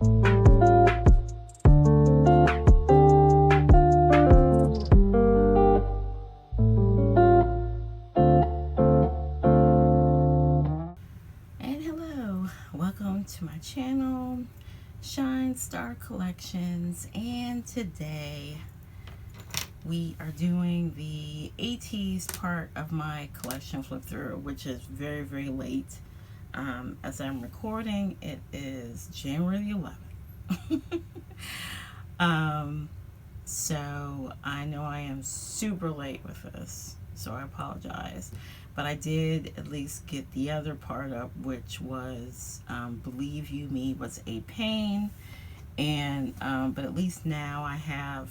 Welcome to my channel, Shine Star Collections, and today we are doing the ATEEZ part of my collection flip through, which is very, very late. As I'm recording, it is January 11th. So I know I am super late with this, so I apologize. But I did at least get the other part up, which was Believe You Me was a pain. And but at least now I'm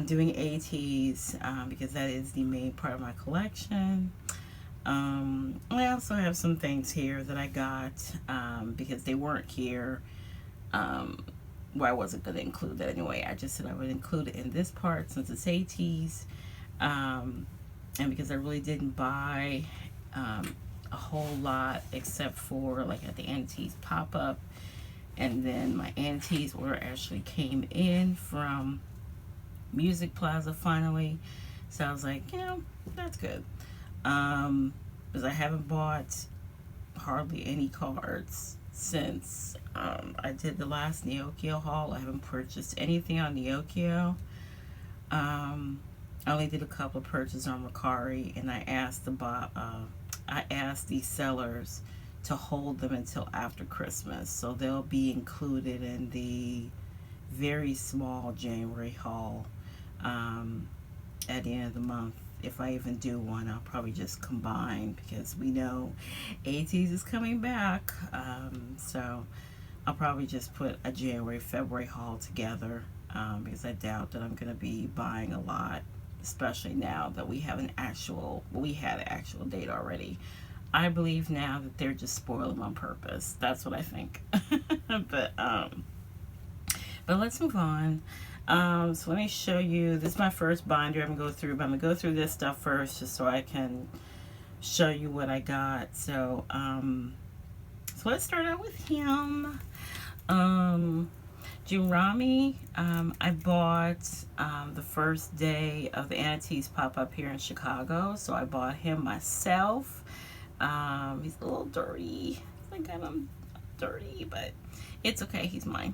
doing ATEEZ because that is the main part of my collection. I also have some things here that I got because they weren't here. Well, I wasn't going to include that anyway. I just said I would include it in this part since it's ATEEZ. And because I really didn't buy a whole lot except for like at the ATEEZ pop-up, and then my ATEEZ order actually came in from Music Plaza finally, so I was like, you know, that's good, because I haven't bought hardly any cards since I did the last Neokyo haul. I haven't purchased anything on Neokyo. I only did a couple of purchases on Mercari, and I asked the sellers to hold them until after Christmas, so they'll be included in the very small January haul at the end of the month. If I even do one, I'll probably just combine because we know ATEEZ is coming back, so I'll probably just put a January-February haul together because I doubt that I'm going to be buying a lot, especially now that we had an actual date already. I believe now that they're just spoiling on purpose. That's what I think. but let's move on. So let me show you. This is my first binder I'm gonna go through, but I'm gonna go through this stuff first just so I can show you what I got. So so let's start out with him. Jurami, I bought the first day of the ATEEZ pop-up here in Chicago, so I bought him myself. He's a little dirty. I got him dirty, but it's okay, he's mine.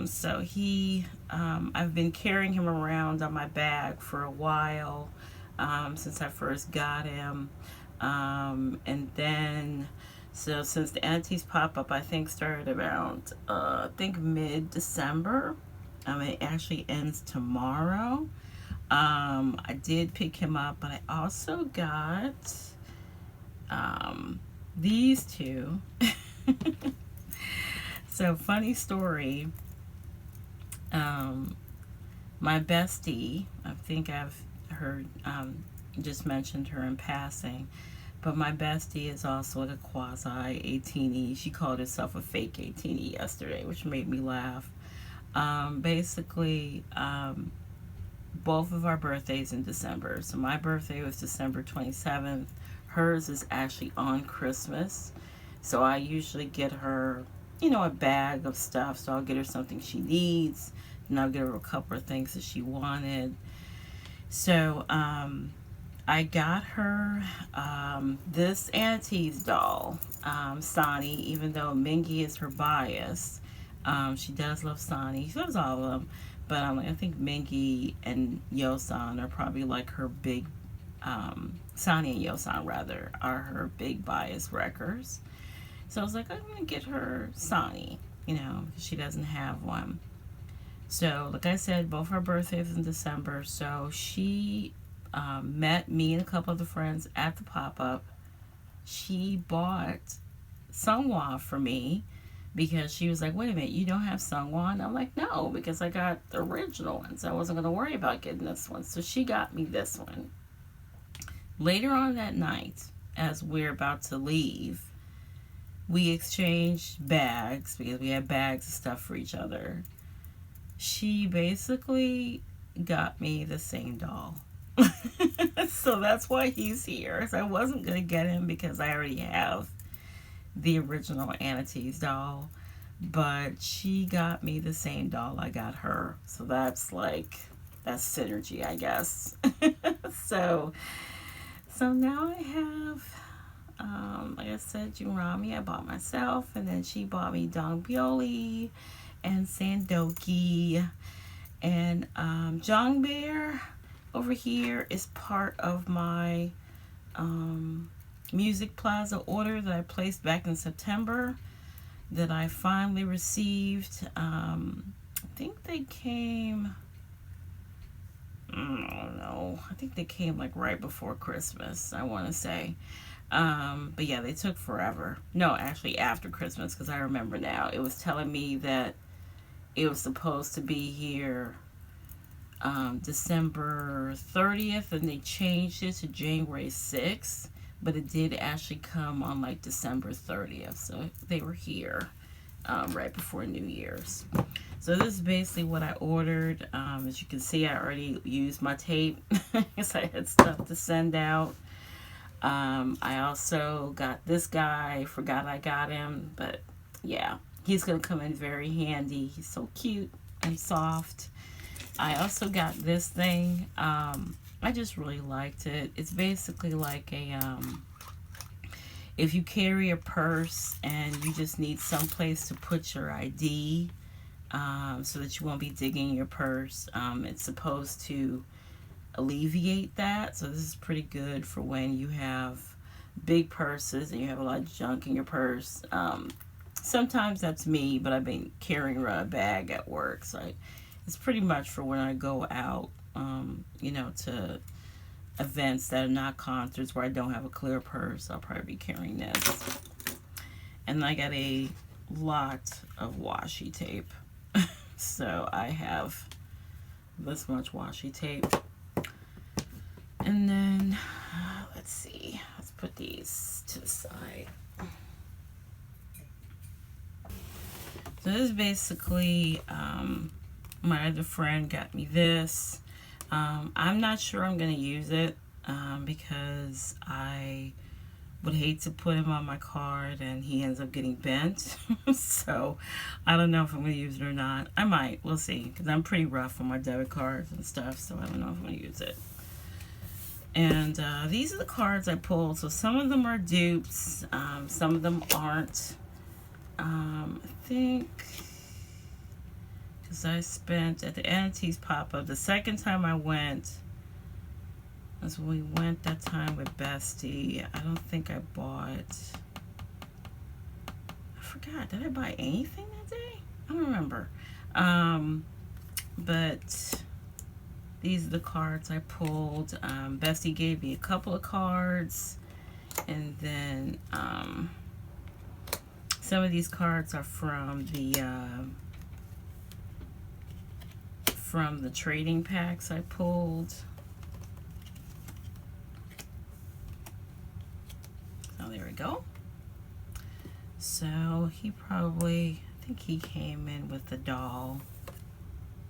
So he, I've been carrying him around on my bag for a while, since I first got him, and then so since the ATEEZ pop-up, I think started around, I think mid-December. It actually ends tomorrow. I did pick him up, but I also got these two. So funny story. My bestie, I think I've heard, just mentioned her in passing. But my bestie is also like a quasi ATEEZ. She called herself a fake ATEEZ yesterday, which made me laugh. Basically, both of our birthdays in December. So my birthday was December 27th. Hers is actually on Christmas. So I usually get her, you know, a bag of stuff. So I'll get her something she needs, and I'll get her a couple of things that she wanted. So, I got her this ATEEZ doll, Sonny, even though Mingy is her bias. She does love Sonny. She loves all of them. But I think Mingy and Yosan are probably like her big, Sonny and Yosan rather, are her big bias wreckers. So I was like, I'm going to get her Sonny, you know, because she doesn't have one. So, like I said, both her birthdays in December. So she met me and a couple of the friends at the pop-up. She bought Sungwon for me because she was like, wait a minute, you don't have Sungwon? I'm like, no, because I got the original one, so I wasn't going to worry about getting this one. So she got me this one. Later on that night, as we're about to leave, we exchanged bags because we had bags of stuff for each other. She basically got me the same doll. So that's why he's here. So I wasn't going to get him because I already have the original ATEEZ doll. but she got me the same doll I got her. So that's synergy, I guess. so now I have, like I said, Jurami I bought myself, and then she bought me Dongbyoli and Sandoki. And Jongbear over here is part of my Music Plaza order that I placed back in September that I finally received. I think they came, I don't know, I think they came like right before Christmas, I want to say. But yeah, they took forever. No, actually after Christmas, because I remember now. It was telling me that it was supposed to be here December 30th, and they changed it to January 6th, but it did actually come on like December 30th, so they were here right before New Year's. So this is basically what I ordered. As you can see, I already used my tape because I had stuff to send out. I also got this guy, forgot I got him, but yeah, he's going to come in very handy. He's so cute and soft. I also got this thing. I just really liked it. It's basically like a, if you carry a purse and you just need some place to put your ID, so that you won't be digging your purse, it's supposed to alleviate that. So this is pretty good for when you have big purses and you have a lot of junk in your purse. Sometimes that's me, but I've been carrying around a bag at work, so it's pretty much for when I go out, you know, to events that are not concerts where I don't have a clear purse. I'll probably be carrying this. And I got a lot of washi tape. So I have this much washi tape. And then, let's see, let's put these to the side. So this is basically, my other friend got me this. I'm not sure I'm going to use it because I would hate to put him on my card and he ends up getting bent. So I don't know if I'm going to use it or not. I might. We'll see, because I'm pretty rough on my debit cards and stuff, so I don't know if I'm going to use it. And these are the cards I pulled. So some of them are dupes. Some of them aren't. I think because I spent at the ATEEZ pop-up, the second time I went was when we went that time with Bestie. I don't think I bought, I forgot, did I buy anything that day? I don't remember. But these are the cards I pulled. Bestie gave me a couple of cards, and then some of these cards are from the trading packs I pulled. Oh, there we go. So he probably, I think he came in with the doll.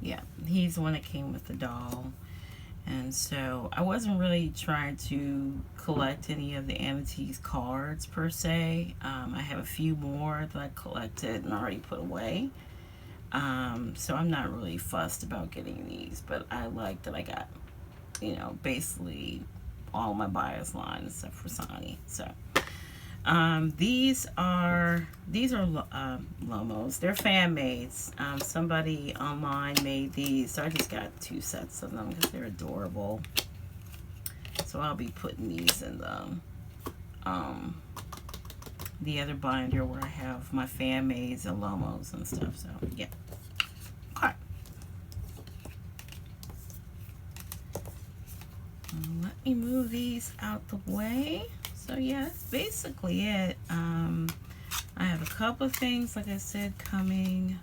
Yeah, he's the one that came with the doll. And so I wasn't really trying to collect any of the ATEEZ cards per se. I have a few more that I collected and already put away. So I'm not really fussed about getting these, but I like that I got, you know, basically all my bias line except for Sonny. So these are Lomos. They're fan mades. Somebody online made these, so I just got 2 sets of them because they're adorable. So I'll be putting these in the other binder where I have my fan mades and Lomos and stuff. So yeah. Okay. Let me move these out the way. So yeah, that's basically it. I have a couple of things, like I said, coming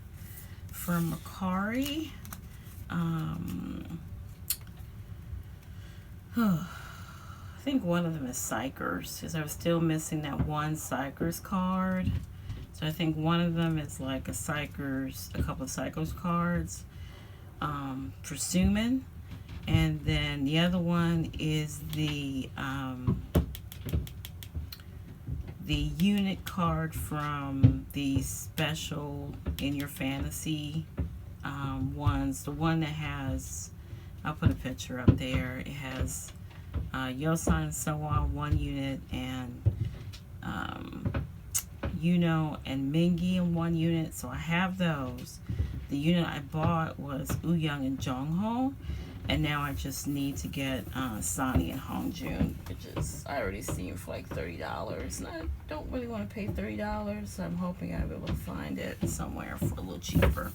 from Mercari. I think one of them is Psychers, because I was still missing that one Psychers card. So I think one of them is like a Psychers, a couple of Psychers cards for Suman. And then the other one is the the unit card from the special In Your Fantasy ones. The one that has, I'll put a picture up there. It has Yosan and Sewa 1 unit, and Yuno and Mingi in 1 unit. So I have those. The unit I bought was Wooyoung and Jongho. And now I just need to get Sonny and Hongjun, which is, I already seen for like $30. And I don't really want to pay $30, so I'm hoping I'll be able to find it somewhere for a little cheaper.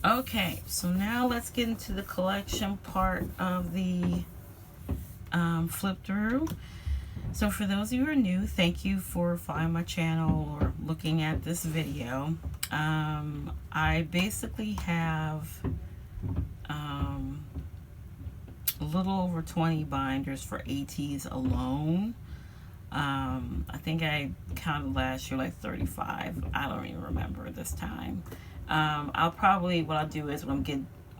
Okay, so now let's get into the collection part of the flip through. So for those of you who are new, thank you for following my channel or looking at this video. I basically have a little over 20 binders for ATEEZ alone. I think I counted last year like 35. I don't even remember this time. I'll probably, what I'll do is when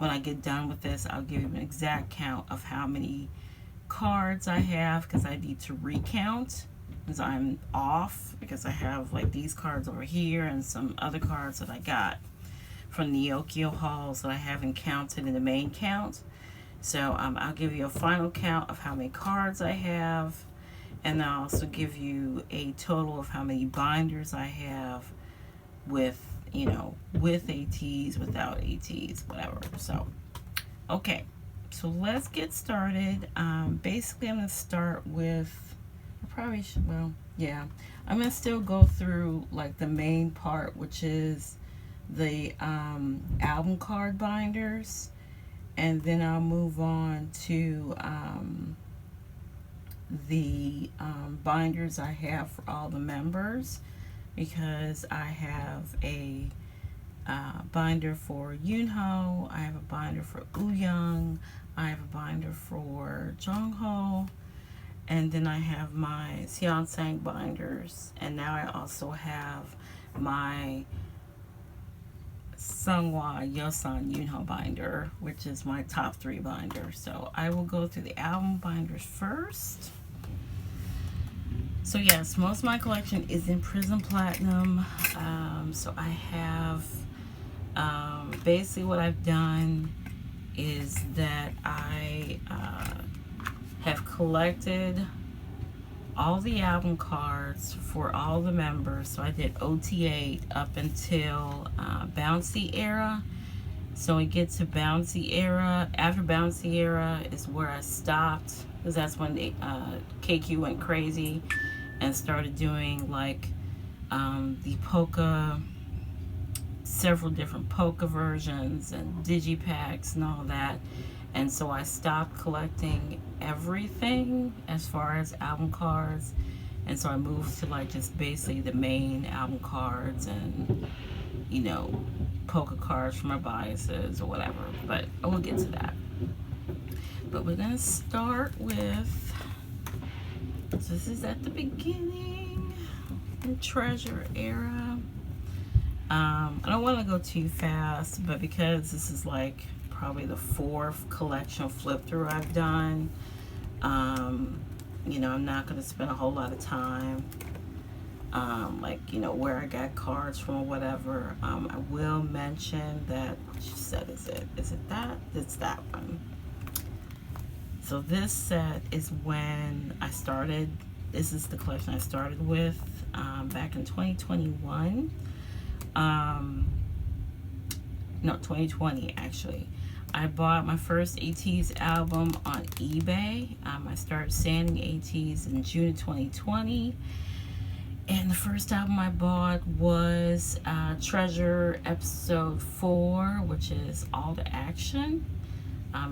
I get done with this, I'll give you an exact count of how many cards I have, because I need to recount, because I'm off, because I have like these cards over here and some other cards that I got from the Okio hauls that I haven't counted in the main count. So I'll give you a final count of how many cards I have, and I'll also give you a total of how many binders I have with, you know, with ATEEZ, without ATEEZ, whatever. So, okay, so let's get started. Basically, I'm going to start with, I probably should, well, yeah, I'm going to still go through like the main part, which is the album card binders, and then I'll move on to the binders I have for all the members, because I have a binder for Yunho, I have a binder for Wooyoung, I have a binder for Jongho, and then I have my Seonsang binders, and now I also have my Seonghwa, Yosan, Yunho binder, which is my top 3 binder. So I will go through the album binders first. So yes, most of my collection is in Prism Platinum. So I have, basically what I've done is that I have collected all the album cards for all the members. So I did OT8 up until Bouncy Era. So we get to Bouncy Era. After Bouncy Era is where I stopped, because that's when the KQ went crazy and started doing like the polka, several different polka versions and digipacks and all that. And so I stopped collecting everything as far as album cards, and so I moved to like just basically the main album cards and, you know, polka cards for my biases or whatever, but we'll get to that. But we're gonna start with, so this is at the beginning, the Treasure Era. I don't want to go too fast, but because this is like probably the 4th collection flip through I've done, you know, I'm not going to spend a whole lot of time like, you know, where I got cards from or whatever. I will mention that, which set is it? Is it that? It's that one. So this set is when I started, this is the collection I started with back in 2021. No, 2020 actually. I bought my first ATEEZ album on eBay. I started sanding ATEEZ in June of 2020. And the first album I bought was Treasure Episode 4, which is All the Action.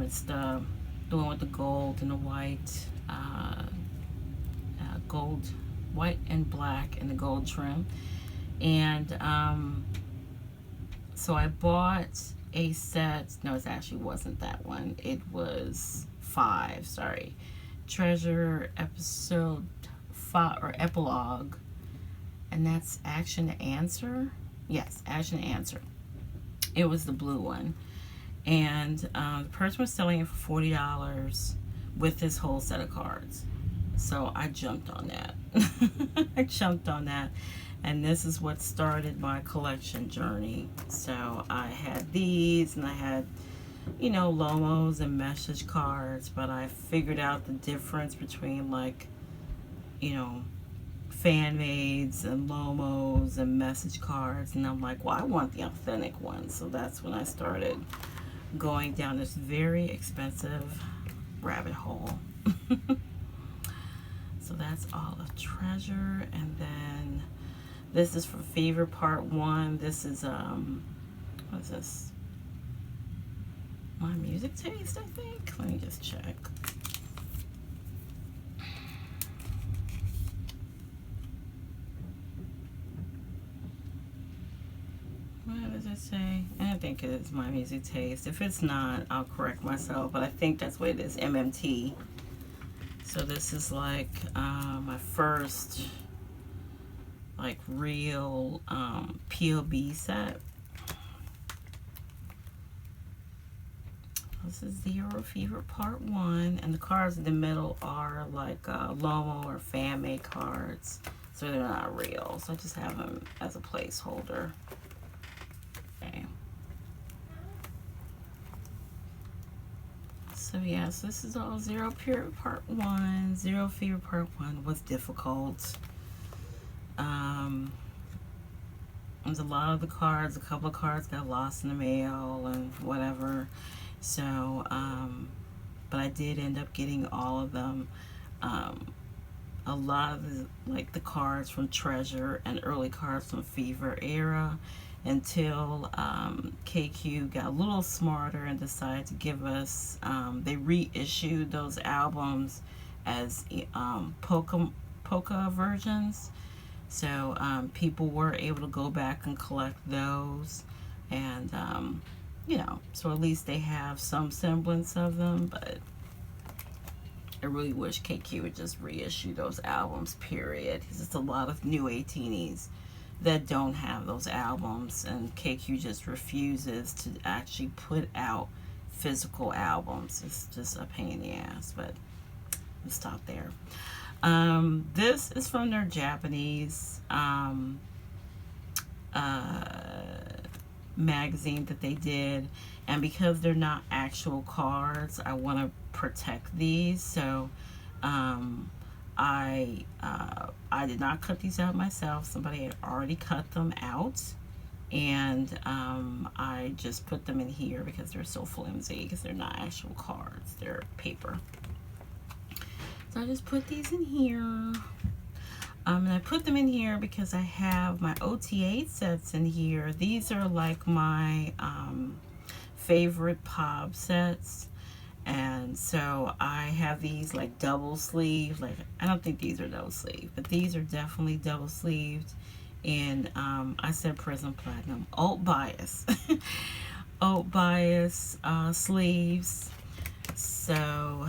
It's the one with the gold and the white, gold, white and black, and the gold trim. And so I bought a set, no, it actually wasn't that one. It was 5, sorry. Treasure Episode 5, or Epilogue. And that's Action to Answer. Yes, Action to Answer. It was the blue one. And the person was selling it for $40 with this whole set of cards. So I jumped on that. I jumped on that. And this is what started my collection journey. So I had these, and I had, you know, Lomos and message cards, but I figured out the difference between, like, you know, fan maids and Lomos and message cards, and I'm like, well, I want the authentic one. So that's when I started going down this very expensive rabbit hole. So that's all of Treasure. And then this is for Fever Part 1. This is what is this? My Music Taste, I think. Let me just check. What does it say? I think it is My Music Taste. If it's not, I'll correct myself, but I think that's what it is, MMT. So this is like my first like real POB set. This is Zero Fever Part 1, and the cards in the middle are like Lomo or fan made cards, so they're not real. So I just have them as a placeholder. Okay. So yes, this is all Zero Period Part 1. Zero Fever Part 1 was difficult. There's a lot of the cards, a couple of cards got lost in the mail and whatever. So, but I did end up getting all of them. A lot of the, like the cards from Treasure and early cards from Fever era, until KQ got a little smarter and decided to give us, they reissued those albums as polka versions. So people were able to go back and collect those, and you know, so at least they have some semblance of them. But I really wish KQ would just reissue those albums, period, because it's a lot of new ATEEZ that don't have those albums, and KQ just refuses to actually put out physical albums. It's just a pain in the ass, but let's stop there. This is from their Japanese magazine that they did, and because they're not actual cards, I want to protect these. So I did not cut these out myself. Somebody had already cut them out, and I just put them in here because they're so flimsy, because they're not actual cards, they're paper. So I just put these in here. And I put them in here because I have my OTA sets in here. These are like my favorite POB sets. And so I have these like double sleeved. Like, I don't think these are double sleeved, but these are definitely double sleeved. And I said Prism Platinum. Alt Bias. Alt Bias sleeves. So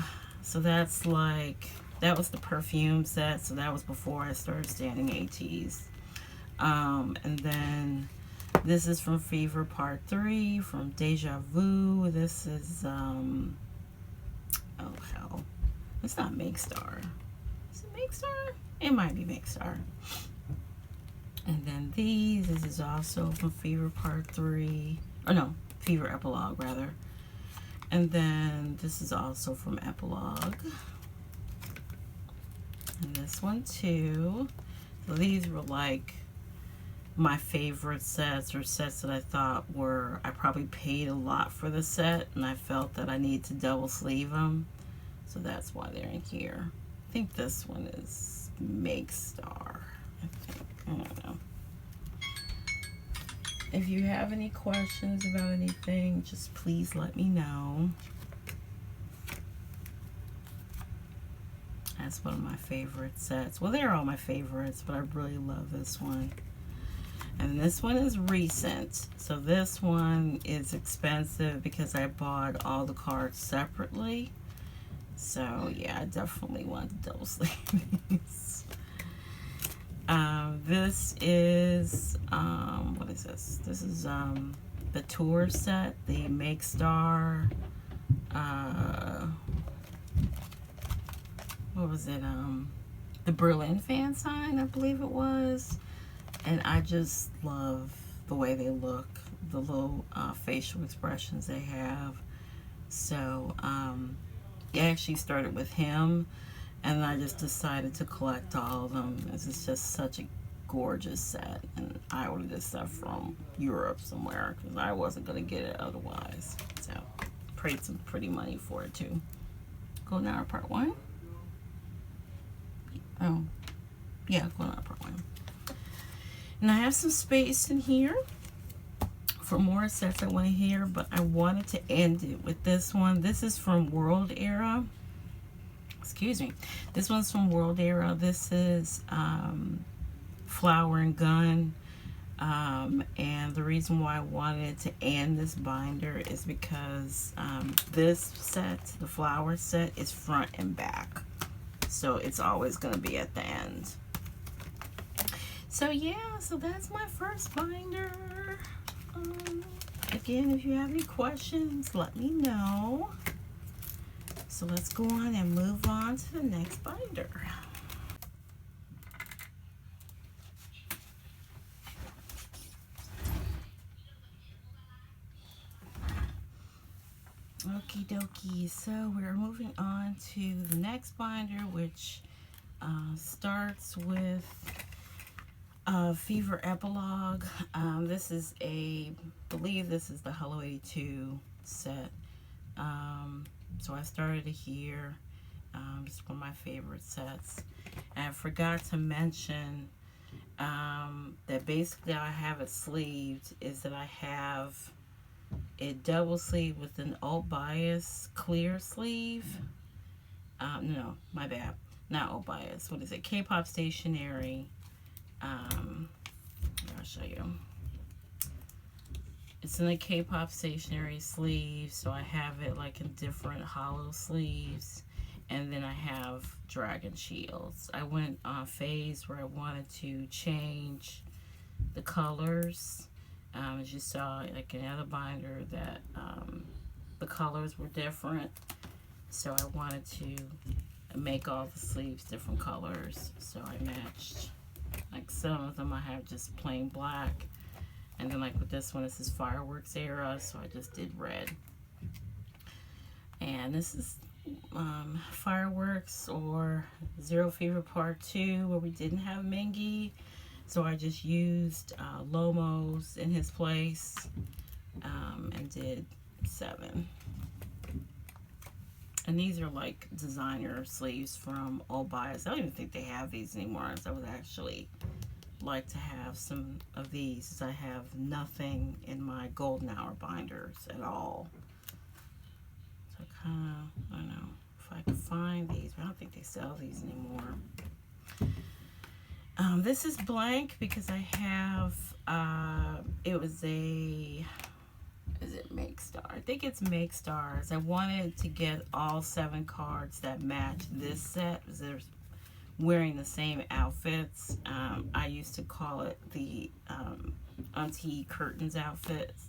that's like, that was the perfume set. So that was before I started standing ATEEZ. And then this is from Fever Part 3, from Deja Vu. This is, oh hell, it's not Make Star. Is it Make Star? It might be Make Star. And then this is also from Fever Part 3, or no, Fever Epilogue rather. And then this is also from Epilogue. And this one too. So these were like my favorite sets, or sets that I thought were, I probably paid a lot for the set, and I felt that I needed to double sleeve them. So that's why they're in here. I think this one is Make Star. I think. I don't know. If you have any questions about anything, just please let me know. That's one of my favorite sets. Well, they're all my favorites, but I really love this one. And this one is recent. So this one is expensive because I bought all the cards separately. So yeah, I definitely want to double sleeve these. This is, what is this? This is the tour set, the Make Star, what was it? The Berlin fan sign, I believe it was. And I just love the way they look, the little facial expressions they have. So it actually started with him, and I just decided to collect all of them. It's just such a gorgeous set, and I ordered this stuff from Europe somewhere because I wasn't going to get it otherwise. So paid some pretty money for it too. Golden Hour Part 1. Oh, yeah, Golden Hour Part 1. And I have some space in here for more sets I want to hear, but I wanted to end it with this one. This is from World Era. Excuse me. This one's from World Era. This is Flower and Gun. And the reason why I wanted to end this binder is because this set, the flower set, is front and back. So it's always going to be at the end. So yeah, so that's my first binder. Again, if you have any questions, let me know. So let's go on and move on to the next binder. Okie dokie, so we're moving on to the next binder, which starts with Fever Epilogue. This is I believe this is the Hello 82 set. So I started it here. It's one of my favorite sets. And I forgot to mention that basically I have it sleeved, is that I have it double sleeve with an alt bias clear sleeve. No, my bad. Not alt bias. What is it? K-pop stationery. I'll show you. It's in a K-pop stationery sleeve, so I have it like in different hollow sleeves, and then I have dragon shields. I went on a phase where I wanted to change the colors. As you saw, like in the other binder, that the colors were different, so I wanted to make all the sleeves different colors. So I matched. Like some of them I have just plain black, and then like with this one, this is Fireworks Era, so I just did red. And this is Fireworks or Zero Fever Part 2, where we didn't have Mengi, so I just used Lomos in his place, and did 7. And these are like designer sleeves from Old Bias. I don't even think they have these anymore. So I would actually like to have some of these. I have nothing in my Golden Hour binders at all. So I don't know if I can find these, but I don't think they sell these anymore. This is blank because I have, it was a, is it Make Star? I think it's Make Stars. I wanted to get all 7 cards that match this set because they're wearing the same outfits. I used to call it the Auntie Curtains outfits.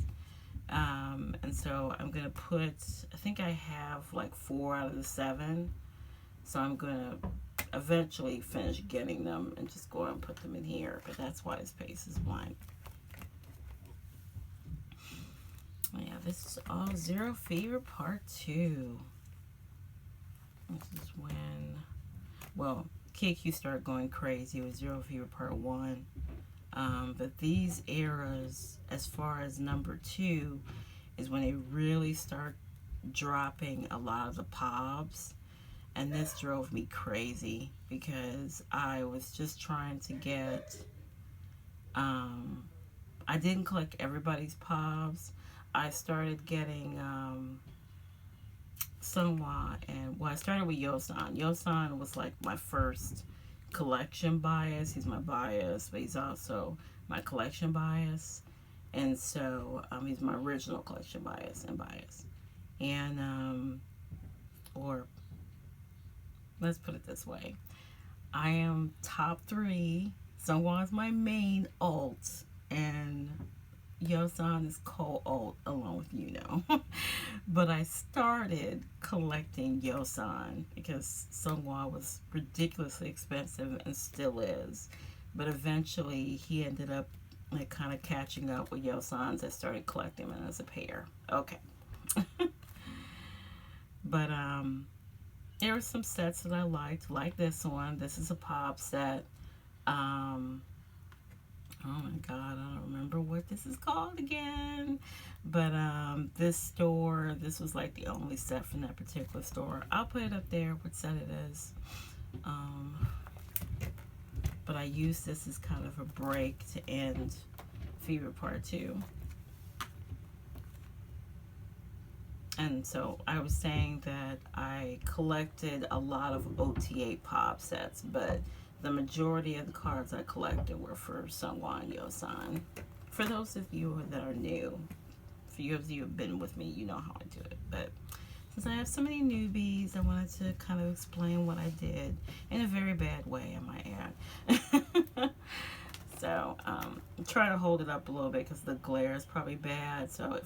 And so I'm going to put, I think I have like 4 out of the 7. So I'm going to eventually finish getting them and just go and put them in here. But that's why this page is blank. Yeah, this is all Zero Fever Part 2. This is when, well, KQ started going crazy with Zero Fever Part 1. But these eras, as far as number 2, is when they really start dropping a lot of the pobs. And this drove me crazy because I was just trying to get, I didn't collect everybody's pobs. I started getting Sunhwa, and well, I started with Yosan. Yosan was like my first collection bias. He's my bias, but he's also my collection bias. And so he's my original collection bias and bias. And, or let's put it this way. I am top 3. Sunhwa is my main alt, and Yosan is co-old along with but I started collecting Yosan because Sungwa was ridiculously expensive and still is. But eventually he ended up like kind of catching up with Yosans. I started collecting them as a pair. Okay. But there were some sets that I liked, like this one. This is a pop set. Um, oh my god, I don't remember what this is called again. But this store, this was like the only set from that particular store. I'll put it up there, what set it is. Um, but I used this as kind of a break to end Fever Part 2. And so I was saying that I collected a lot of OT8 pop sets, but the majority of the cards I collected were for Sungwa and Yosan. For those of you that are new, for you of you who have been with me, you know how I do it. But since I have so many newbies, I wanted to kind of explain what I did in a very bad way, I might add. So I'm trying to hold it up a little bit because the glare is probably bad. So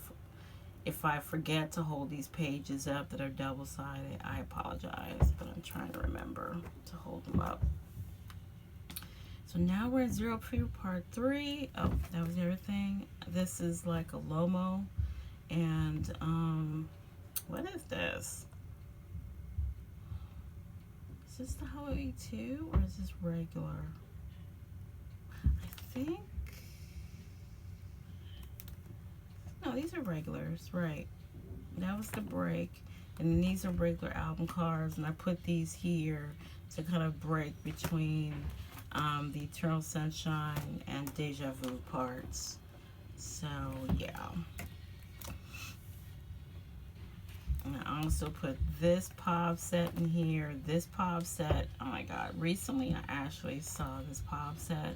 if I forget to hold these pages up that are double-sided, I apologize, but I'm trying to remember to hold them up. So now we're in Zero Fever Part 3. Oh, that was everything. This is like a Lomo. And, what is this? Is this the Halloween 2 or is this regular? I think. No, these are regulars, right. That was the break. And then these are regular album cards, and I put these here to kind of break between the Eternal Sunshine and Deja Vu parts. So, yeah. And I also put this pop set in here. This pop set, oh my god, recently I actually saw this pop set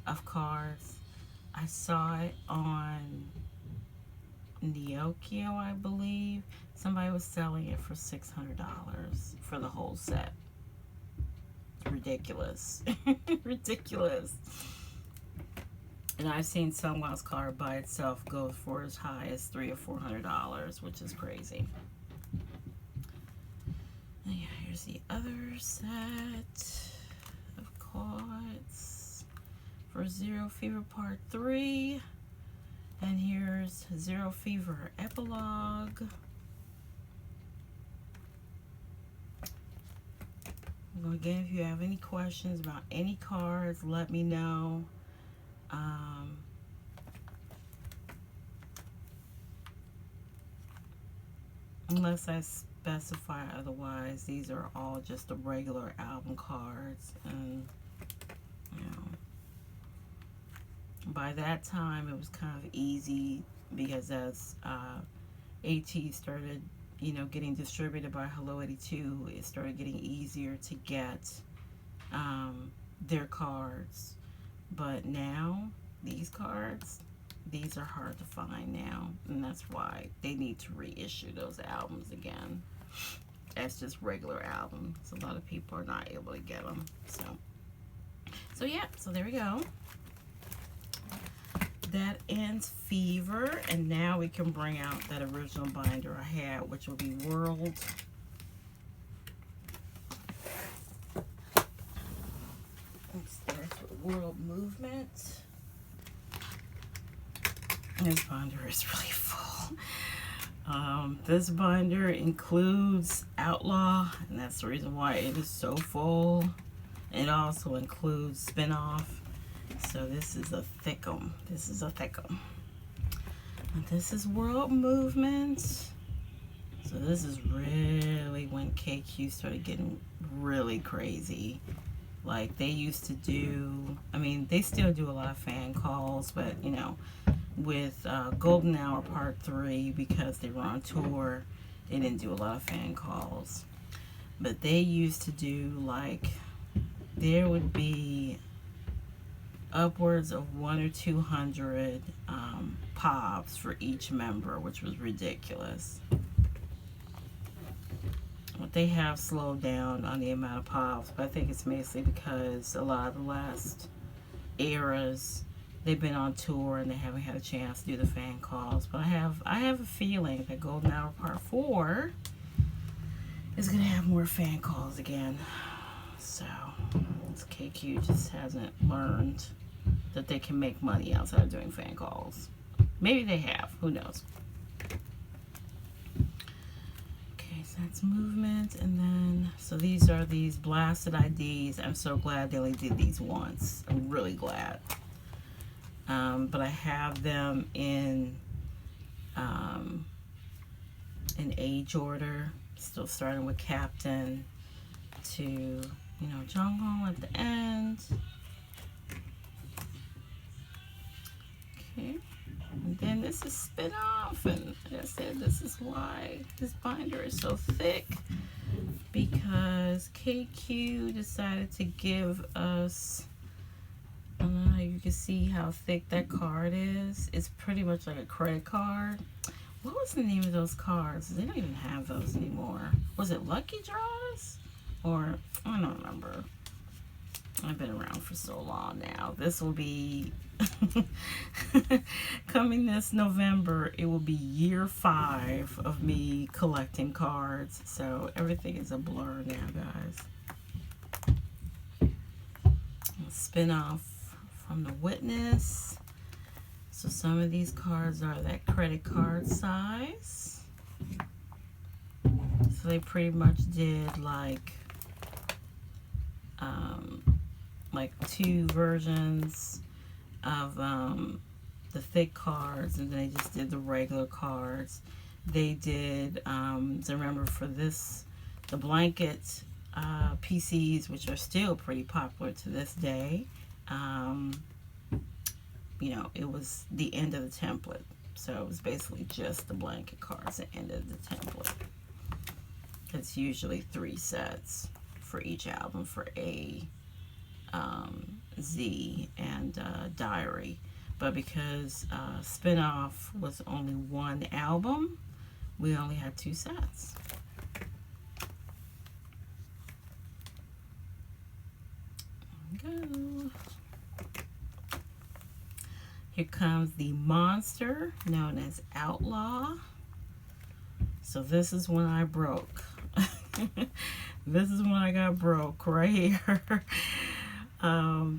of cards. I saw it on Neokio, I believe. Somebody was selling it for $600 for the whole set. Ridiculous. Ridiculous. And I've seen Sungwa's card by itself go for as high as $300 or $400, which is crazy. And yeah, here's the other set of cards for Zero Fever Part 3. And here's Zero Fever Epilogue. Again, if you have any questions about any cards, let me know. Unless I specify otherwise, these are all just the regular album cards. And, you know, by that time, it was kind of easy because as ATEEZ started, you know, getting distributed by Hello 82, it started getting easier to get their cards. But now, these cards, these are hard to find now, and that's why they need to reissue those albums again as just regular albums. A lot of people are not able to get them. So yeah, so there we go. That ends Fever, and now we can bring out that original binder I had, which will be World. It starts with World Movement. This binder is really full. This binder includes Outlaw, and that's the reason why it is so full. It also includes Spinoff. So this is a thickum. This is a thickum. And this is World Movement. So this is really when KQ started getting really crazy. Like they used to do, I mean, they still do a lot of fan calls, but you know, with Golden Hour Part 3, because they were on tour, they didn't do a lot of fan calls. But they used to do like, there would be upwards of 100 or 200 pops for each member, which was ridiculous. But they have slowed down on the amount of pops, but I think it's mostly because a lot of the last eras, they've been on tour and they haven't had a chance to do the fan calls. But I have a feeling that Golden Hour Part 4 is gonna have more fan calls again. So this KQ just hasn't learned that they can make money outside of doing fan calls. Maybe they have, who knows. Okay, so that's movement. And then, so these are these blasted IDs. I'm so glad they only did these once. I'm really glad. But I have them in age order, still starting with Captain to, you know, Jungle at the end. Okay, and then this is spin-off, and like I said, this is why this binder is so thick, because KQ decided to give us, I don't know how you can see how thick that card is. It's pretty much like a credit card. What was the name of those cards? They don't even have those anymore. Was it Lucky Draws? Or, I don't remember. I've been around for so long now. This will be coming this November. It will be year 5 of me collecting cards. So everything is a blur now, guys. Spin off from the Witness. So some of these cards are that credit card size. So they pretty much did like 2 versions of the thick cards, and then they just did the regular cards. They did, so remember for this, the blanket PCs, which are still pretty popular to this day, you know, it was the end of the template. So it was basically just the blanket cards at the end of the template. It's usually 3 sets for each album for A, Z, and Diary. But because Spin-Off was only 1 album, we only had 2 sets. Go. Here comes the monster known as Outlaw. So this is when I broke. This is when I got broke right here.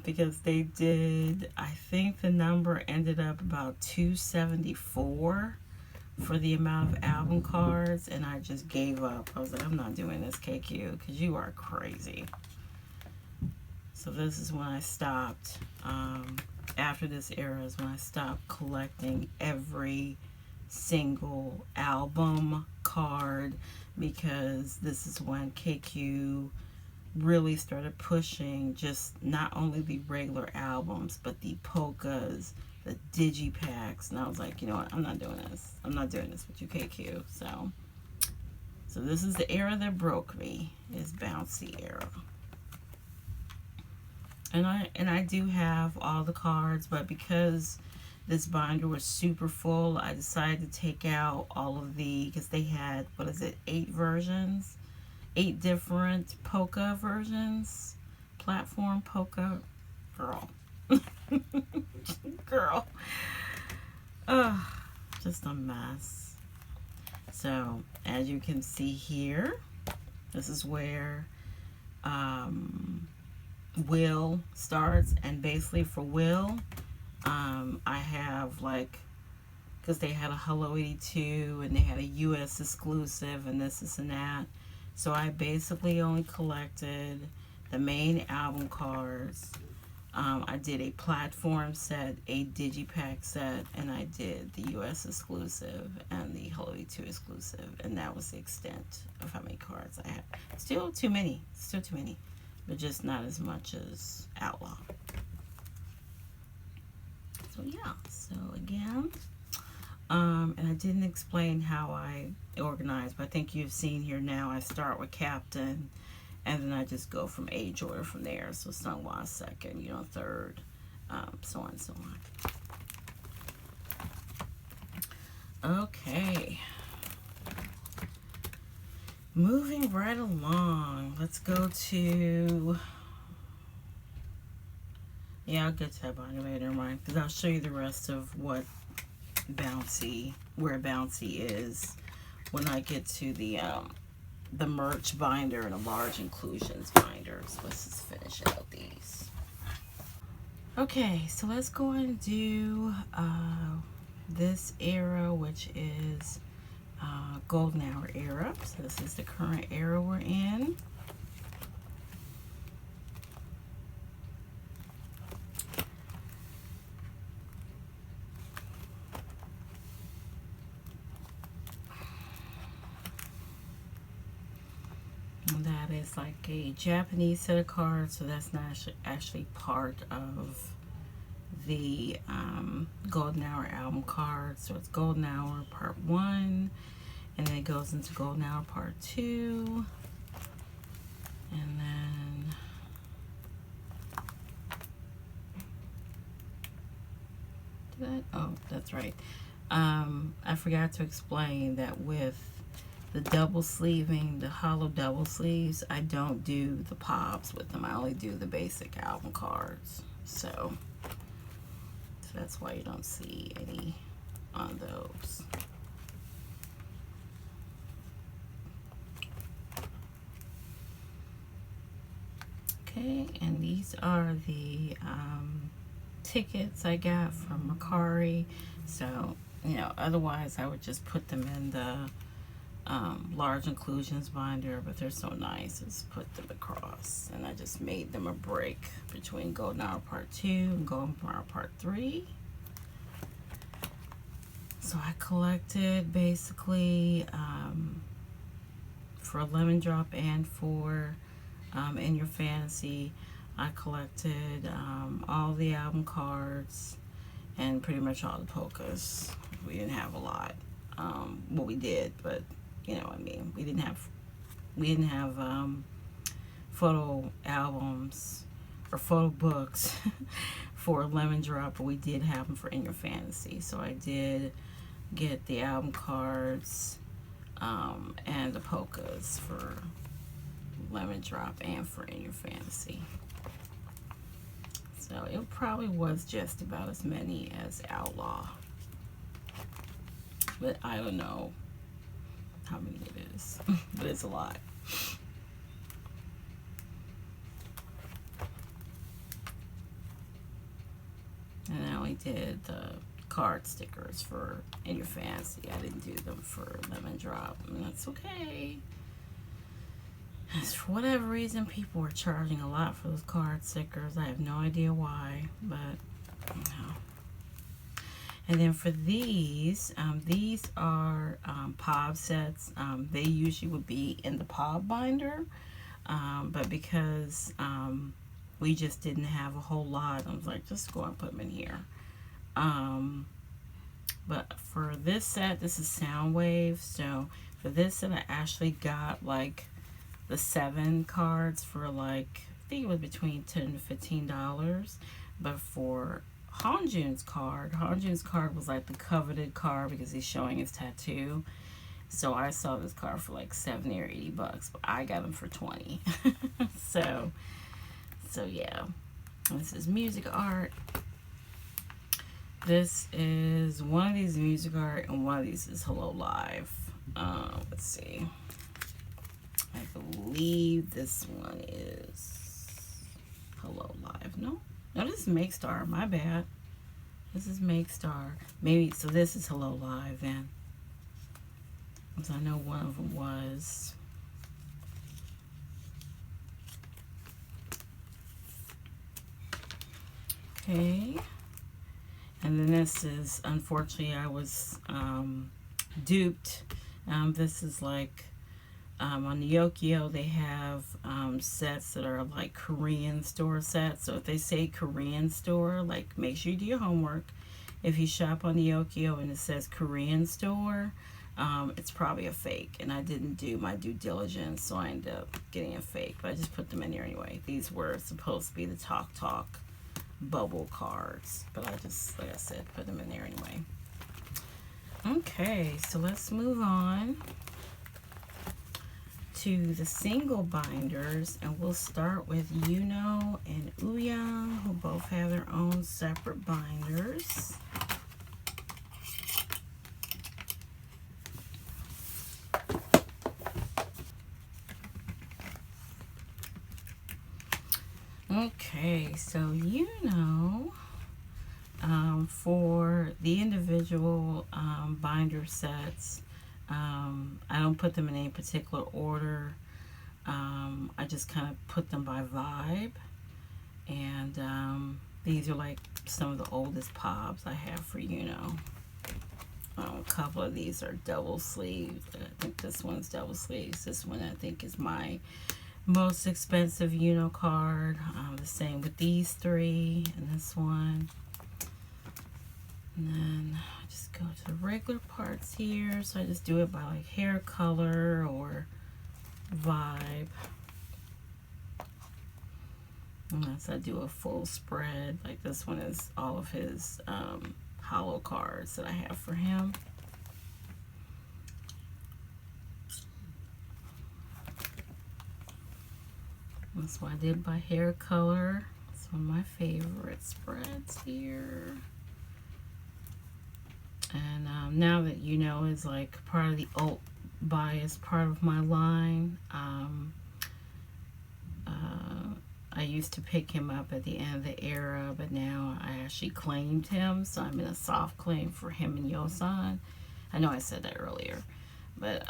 Because they did, I think the number ended up about 274 for the amount of album cards, and I just gave up. I was like, I'm not doing this, KQ, because you are crazy. So this is when I stopped. After this era is when I stopped collecting every single album card, because this is when KQ really started pushing just not only the regular albums, but the polkas, the digipacks, and I was like, you know what, I'm not doing this. I'm not doing this with you, KQ. So this is the era that broke me, is Bouncy era. And I do have all the cards, but because this binder was super full, I decided to take out all of the, because they had, 8 versions? 8 different polka versions. Platform polka. Girl. Girl. Ugh, just a mess. So, as you can see here, this is where Will starts, and basically for Will, I have like, because they had a Hello 82 and they had a US exclusive and this and that, so I basically only collected the main album cards. I did a platform set, a digipack set, and I did the US exclusive and the Hello 82 exclusive, and that was the extent of how many cards I had. Still too many, but just not as much as Outlaw. So yeah, so again, and I didn't explain how I organize, but I think you've seen here now. I start with Captain, and then I just go from age order from there. So Sungwa second, you know, third, so on and so on. Okay. Moving right along, let's go to Yeah, I'll get to that binder later, mind, because I'll show you the rest of what Bouncy, where Bouncy is when I get to the merch binder and the large inclusions binder. So let's just finish out these. Okay, so let's go and do this era, which is golden hour era. So this is the current era we're in. And that is like a Japanese set of cards, so that's not actually part of the Golden Hour album card. So it's Golden Hour Part 1, and then it goes into Golden Hour Part 2, and then oh, that's right. I forgot to explain that with the double sleeving, the hollow double sleeves, I don't do the pops with them. I only do the basic album cards. So that's why you don't see any on those. Okay, and these are the tickets I got from Mercari. So, you know, otherwise I would just put them in the large inclusions binder, but they're so nice. Just put them across, and I just made them a break between Golden Hour Part 2 and Golden Hour Part 3. So I collected basically for Lemon Drop and for In Your Fantasy, I collected all the album cards and pretty much all the polkas. We didn't have a lot. Well, we did, but you know what I mean. We didn't have photo albums or photo books for Lemon Drop, but we did have them for In Your Fantasy. So I did get the album cards and the polkas for Lemon Drop and for In Your Fantasy. So it probably was just about as many as Outlaw, but I don't know how many it is, but it's a lot. And I only did the card stickers for In Your Fantasy. I didn't do them for Lemon Drop, and that's okay. For whatever reason, people were charging a lot for those card stickers. I have no idea why, but you know. And then for these are POB sets. They usually would be in the POB binder, but because we just didn't have a whole lot, I was like, just go and put them in here. But for this set, this is Soundwave. So for this set, I actually got like the 7 cards for like, I think it was between $10 to $15. But for Hanjun's card was like the coveted card because he's showing his tattoo. So I saw this card for like $70 or $80, but I got him for $20. so yeah, this is music art. This is one of these music art, and one of these is Hello Live. Let's see. I believe this one is Hello Live. No, this is Make Star. My bad. This is Make Star. Maybe, so this is Hello Live then. Because I know one of them was. Okay. And then this is, unfortunately, I was duped. This is like, on the Yokio, they have sets that are like Korean store sets. So if they say Korean store, like, make sure you do your homework. If you shop on the Yokio and it says Korean store, it's probably a fake. And I didn't do my due diligence, so I ended up getting a fake. But I just put them in here anyway. These were supposed to be the Talk Talk bubble cards, but I just, like I said, put them in there anyway. Okay, so let's move on to the single binders, and we'll start with Yuno and Ouyang, who both have their own separate binders. Okay, so Yuno, for the individual binder sets, I don't put them in any particular order. I just kind of put them by vibe. And these are like some of the oldest pobs I have for Yuno. A couple of these are double sleeved. I think this one's double sleeves. This one I think is my most expensive Yuno card. The same with these three and this one. And then I just go to the regular parts here. So I just do it by like hair color or vibe. Unless I do a full spread. Like this one is all of his hollow cards that I have for him. That's what I did by hair color. It's one of my favorite spreads here. And now that Yuno is like part of the alt bias part of my line, I used to pick him up at the end of the era, but now I actually claimed him, so I'm in a soft claim for him and Yosan. I know I said that earlier, but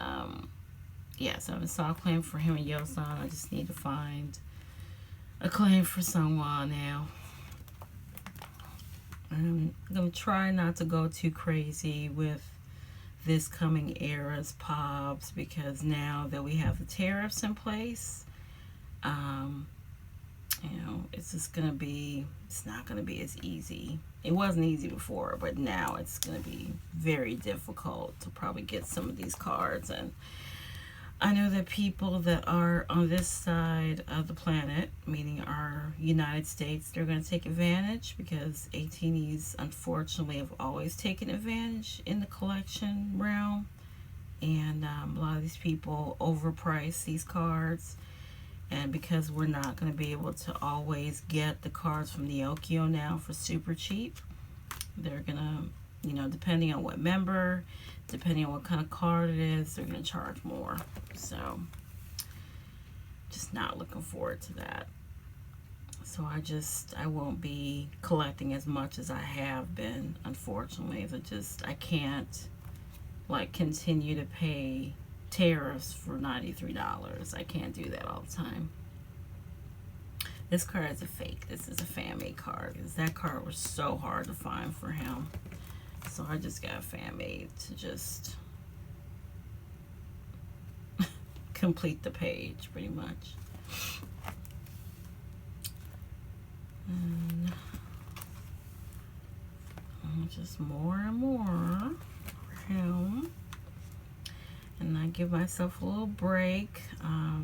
yeah, so I'm a soft claim for him and Yosan. I just need to find a claim for Sunghwa now. I'm going to try not to go too crazy with this coming era's pobs, because now that we have the tariffs in place, you know, it's just going to be, it's not going to be as easy. It wasn't easy before, but now it's going to be very difficult to probably get some of these cards. And I know that people that are on this side of the planet, meaning our United States, they're going to take advantage, because ATEEZ unfortunately have always taken advantage in the collection realm. And a lot of these people overprice these cards. And because we're not going to be able to always get the cards from the Okio now for super cheap, they're going to, you know, depending on what member, depending on what kind of card it is, they're going to charge more. So, just not looking forward to that. So I won't be collecting as much as I have been, unfortunately. I can't, like, continue to pay tariffs for $93. I can't do that all the time. This card is a fake. This is a fan-made card, because that card was so hard to find for him. So I just got fan-made to just complete the page, pretty much. And just more and more for him. And I give myself a little break.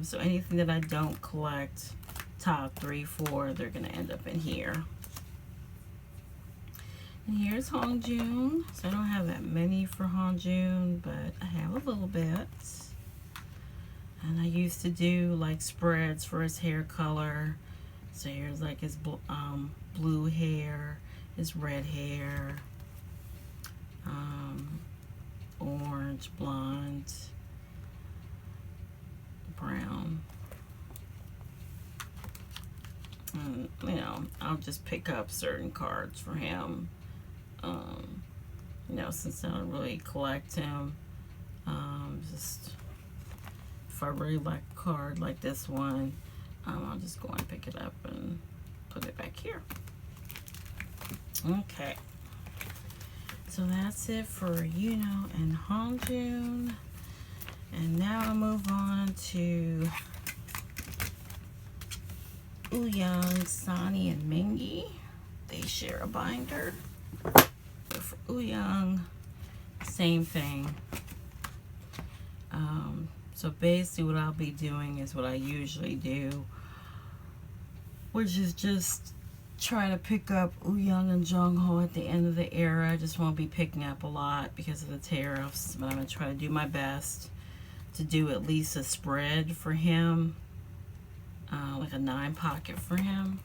So anything that I don't collect, top 3, 4, they're going to end up in here. And here's Hongjun. So I don't have that many for Hongjun, but I have a little bit. And I used to do like spreads for his hair color. So here's like his blue hair, his red hair, orange, blonde, brown. And, you know, I'll just pick up certain cards for him. You know, since I don't really collect him, just if I really like a card like this one, I'll just go and pick it up and put it back here. Okay. So that's it for Yuno and Hongjun. And now I'll move on to Ouyang, Sunny, and Mingi. They share a binder. But for Ouyang, same thing. So basically what I'll be doing is what I usually do, which is just try to pick up Ouyang and Jongho at the end of the era. I just won't be picking up a lot because of the tariffs, but I'm going to try to do my best to do at least a spread for him, like a 9 pocket for him.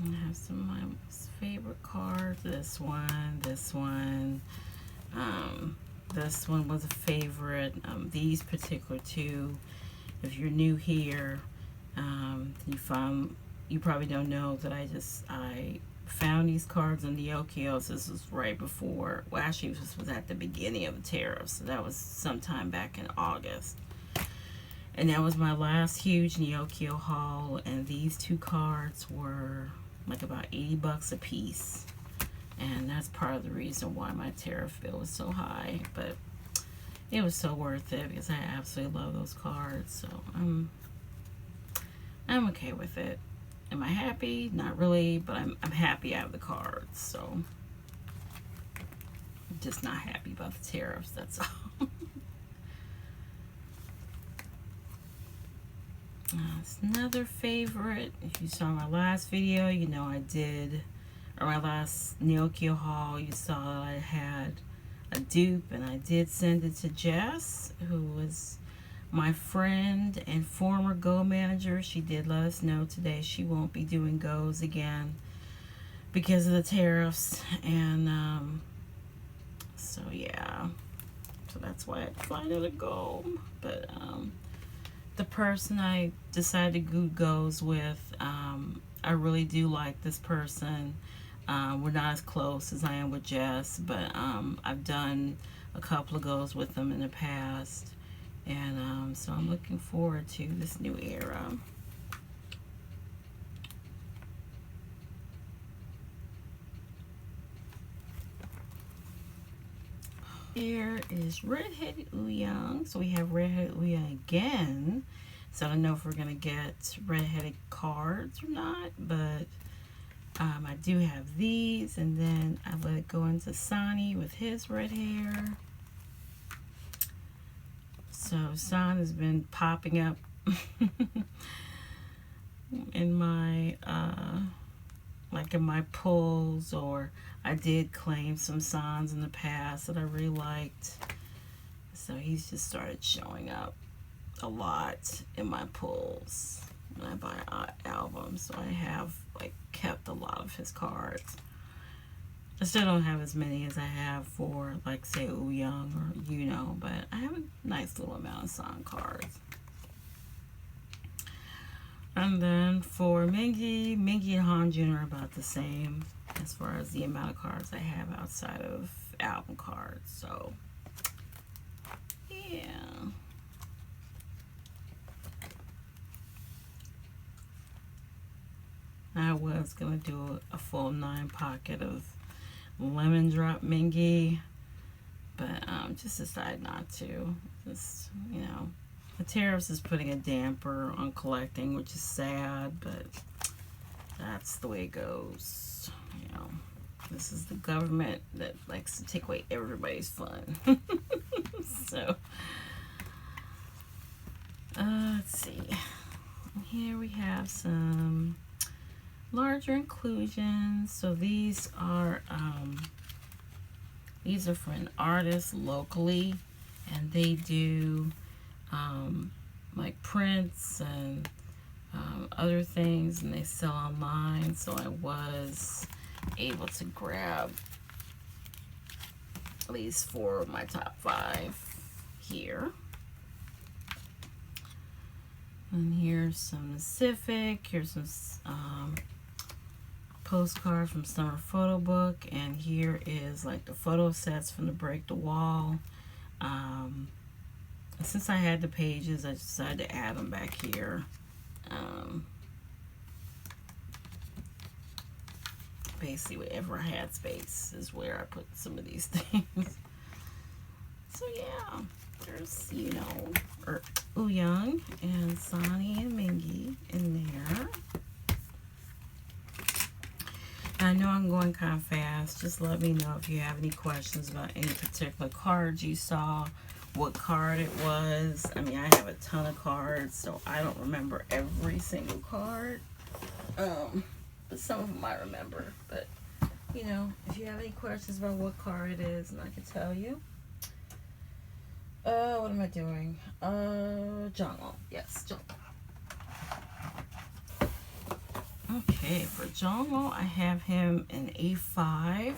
I have some of my favorite cards. This one. This one was a favorite. These particular two, if you're new here, you probably don't know that I found these cards on the Okios. This was right before, well, actually this was at the beginning of the tariffs, so that was sometime back in August. And that was my last huge Neokio haul, and these two cards were like about 80 bucks a piece. And that's part of the reason why my tariff bill was so high, but it was so worth it because I absolutely love those cards. So I'm okay with it. Am I happy? Not really, but I'm happy I have the cards. So I'm just not happy about the tariffs, that's all. It's another favorite. If you saw my last video, you know I did, or my last Neokio haul, you saw I had a dupe, and I did send it to Jess, who was my friend and former Go manager. She did let us know today she won't be doing Goes again because of the tariffs, and so yeah, so that's why I had to find another Go. But the person I decided to do Goes with, I really do like this person. We're not as close as I am with Jess, but I've done a couple of Goes with them in the past, and so I'm looking forward to this new era. Here is Redheaded Ouyang. So we have Redheaded Ouyang again. So I don't know if we're going to get redheaded cards or not, but I do have these, and then I let it go into Sonny with his red hair. So Son has been popping up in my like in my pulls, or I did claim some Sons in the past that I really liked. So he's just started showing up a lot in my pulls when I buy albums. So I have like kept a lot of his cards. I still don't have as many as I have for, like, say, Ouyang or Yuno, but I have a nice little amount of Son cards. And then for Mingy and Hanjun are about the same as far as the amount of cards I have outside of album cards. So, yeah. I was going to do a full 9 pocket of Lemon Drop Mingy, but just decided not to. Just, you know, the tariffs is putting a damper on collecting, which is sad, but that's the way it goes. You know, this is the government that likes to take away everybody's fun. So, let's see. Here we have some larger inclusions. So these are for an artist locally, and they do like prints and other things, and they sell online. So I was able to grab at least 4 of my top 5 here. And here's some Pacific. Here's some postcards from Summer Photo Book, and here is like the photo sets from the Break the Wall. Since I had the pages, I decided to add them back here. Basically, wherever I had space is where I put some of these things. So yeah, there's, you know, Ouyang and Sonny and Mingy in there. I know I'm going kind of fast. Just let me know if you have any questions about any particular cards you saw, what card it was. I mean, I have a ton of cards, so I don't remember every single card. But some of them I remember. But you know, if you have any questions about what car it is, and I can tell you. What am I doing? Jungle. Yes, Jungle. Okay, for Jungle, I have him in A5.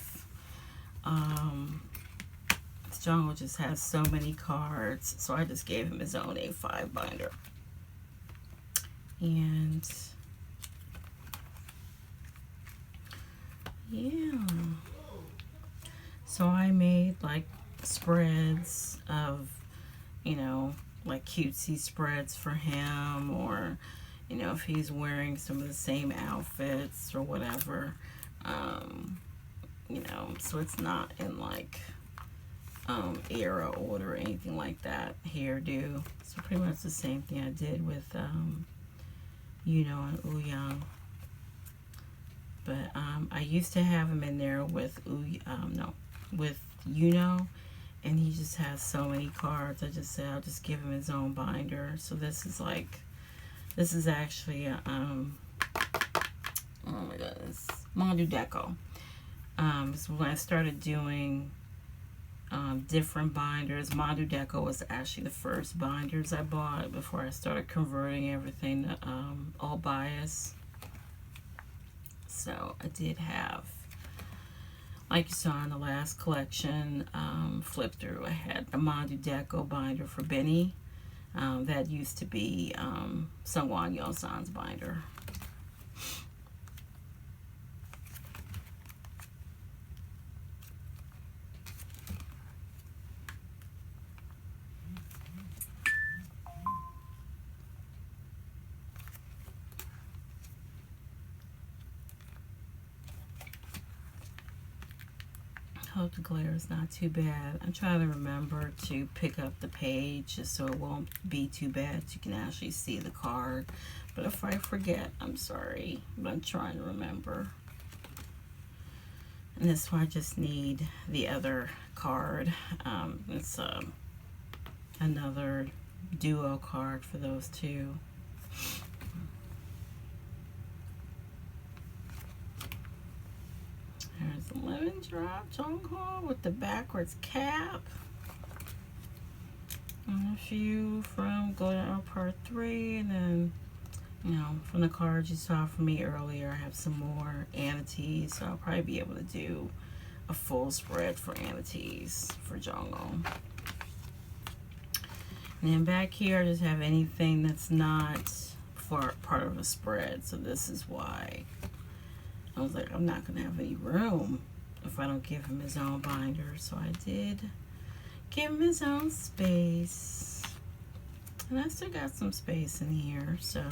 Jungle just has so many cards, so I just gave him his own A5 binder. And yeah, so I made like spreads of, you know, like cutesy spreads for him, or you know, if he's wearing some of the same outfits or whatever, you know, so it's not in like era order or anything like that. Hairdo, so pretty much the same thing I did with you know, and Ouyang. But I used to have him in there with with you know, and he just has so many cards. I just said I'll just give him his own binder. So this is like, this is actually a, oh my goodness, Mondu Deco. So when I started doing different binders, Mondu Deco was actually the first binders I bought before I started converting everything to all bias. So I did have, like you saw in the last collection, flip through, I had the Mondu Deco binder for Benny. That used to be Sungwon Yosan's binder. Hope the glare is not too bad. I'm trying to remember to pick up the page just so it won't be too bad. You can actually see the card. But if I forget, I'm sorry. But I'm trying to remember. And this one I just need the other card. It's another duo card for those two. There's the Lemon Drop Jongho with the backwards cap. And a few from Golden Hour Part 3, and then, you know, from the cards you saw from me earlier, I have some more ATEEZ, so I'll probably be able to do a full spread for ATEEZ for Jongho. And then back here I just have anything that's not for part of a spread, so this is why I was like, I'm not going to have any room if I don't give him his own binder. So I did give him his own space. And I still got some space in here. So,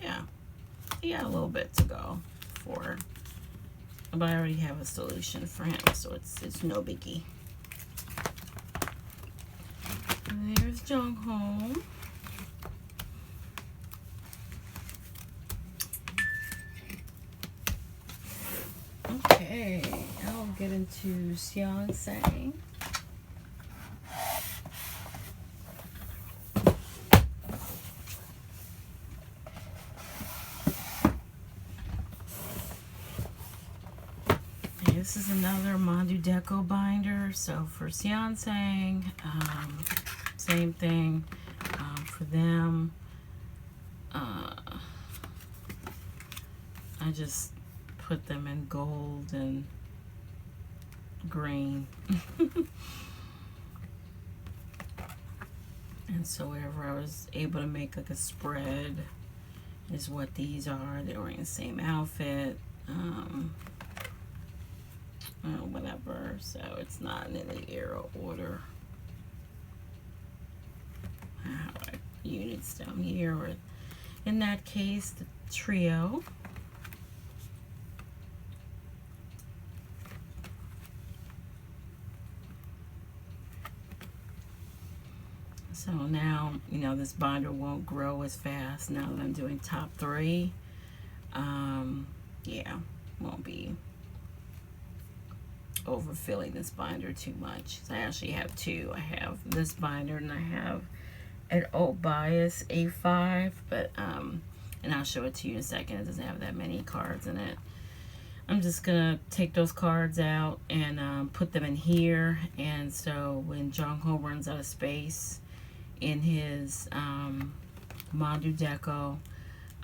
yeah. He got a little bit to go for. But I already have a solution for him. So it's no biggie. And there's Jongho. Okay, I'll get into Xiang Sang. Okay, this is another Mondu Deco binder. So for Xiang Sang, same thing for them. I just put them in gold and green. And so wherever I was able to make like a spread is what these are. They're wearing the same outfit, whatever, so it's not in any era order. I have like units down here, or in that case the trio. So now, you know, this binder won't grow as fast now that I'm doing top 3. Yeah, won't be overfilling this binder too much. So I actually have 2. I have this binder and I have an old bias A5, but and I'll show it to you in a second. It doesn't have that many cards in it. I'm just gonna take those cards out and put them in here. And so when Jung Ho runs out of space in his Mandu Deco,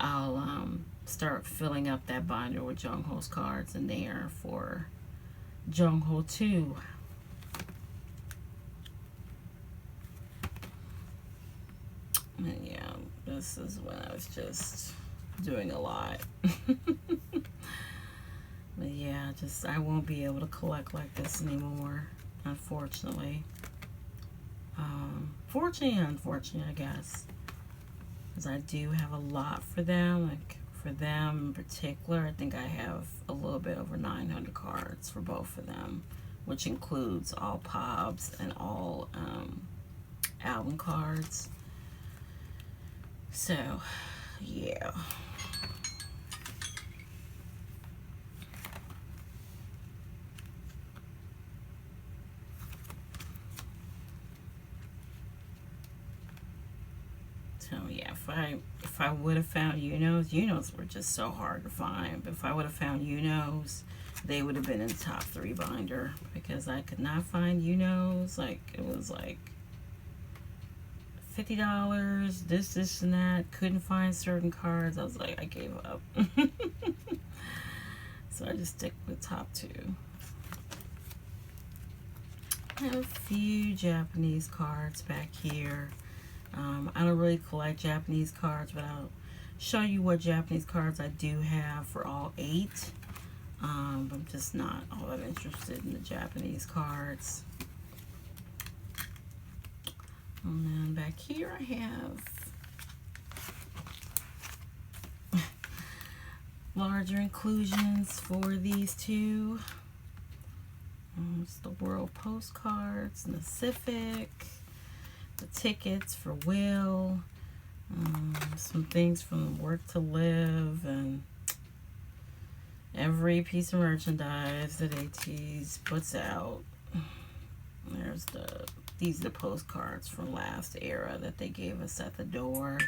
I'll start filling up that binder with Jung Ho's cards in there for Jung Ho 2. And yeah, this is when I was just doing a lot. But yeah, just I won't be able to collect like this anymore, unfortunately. Fortunately and unfortunately, I guess, because I do have a lot for them. Like for them in particular, I think I have a little bit over 900 cards for both of them, which includes all POBs and all album cards. So, yeah. So yeah, if I would have found Unos were just so hard to find. But if I would have found Unos, they would have been in the top 3 binder, because I could not find Unos. Like it was like $50, this and that. Couldn't find certain cards. I was like, I gave up. So I just stick with top 2. I have a few Japanese cards back here. I don't really collect Japanese cards, but I'll show you what Japanese cards I do have for all 8. I'm just not all that interested in the Japanese cards. And then back here I have larger inclusions for these 2. It's the World Postcards, and the Pacific. The tickets for Will, some things from Work to Live, and every piece of merchandise that ATEEZ puts out. There's these are the postcards from last era that they gave us at the door.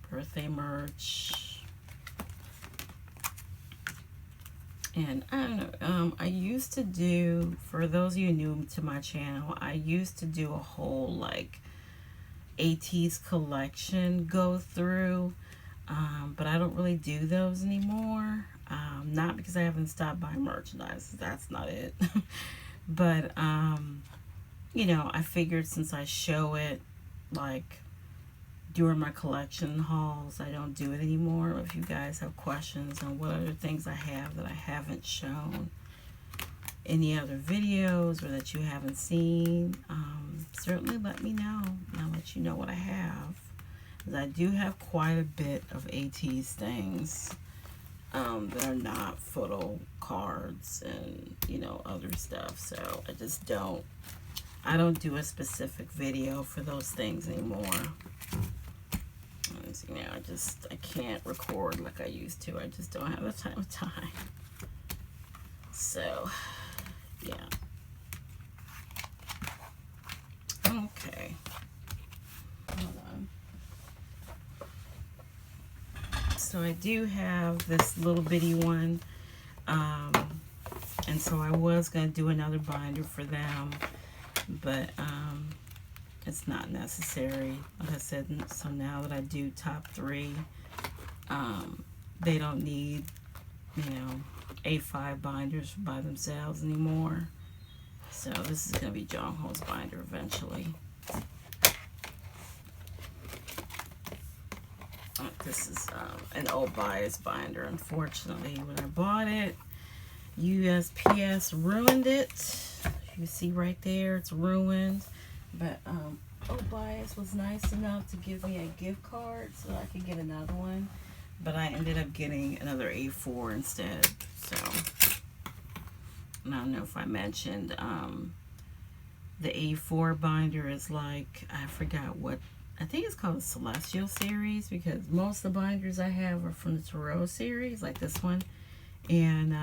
Birthday merch. And I don't know, I used to do, for those of you new to my channel, I used to do a whole like ATEEZ collection go through, but I don't really do those anymore. Not because I haven't stopped buying merchandise, that's not it. But, you know, I figured since I show it like during my collection hauls, I don't do it anymore. If you guys have questions on what other things I have that I haven't shown any other videos or that you haven't seen, certainly let me know, and I'll let you know what I have. Because I do have quite a bit of ATEEZ things that are not photo cards and, you know, other stuff. So I just don't do a specific video for those things anymore. You know, I can't record like I used to. I just don't have the time. So, yeah. Okay. Hold on. So I do have this little bitty one. And so I was going to do another binder for them. But, it's not necessary, like I said. So now that I do top 3, they don't need, you know, A5 binders by themselves anymore. So this is going to be Jung Ho's binder eventually. This is an old bias binder. Unfortunately, when I bought it, USPS ruined it. You see right there, it's ruined. But Old Bias was nice enough to give me a gift card so I could get another one. But I ended up getting another A4 instead. So, and I don't know if I mentioned, the A4 binder is like, I forgot what, I think it's called the Celestial series, because most of the binders I have are from the Tarot series, like this one. And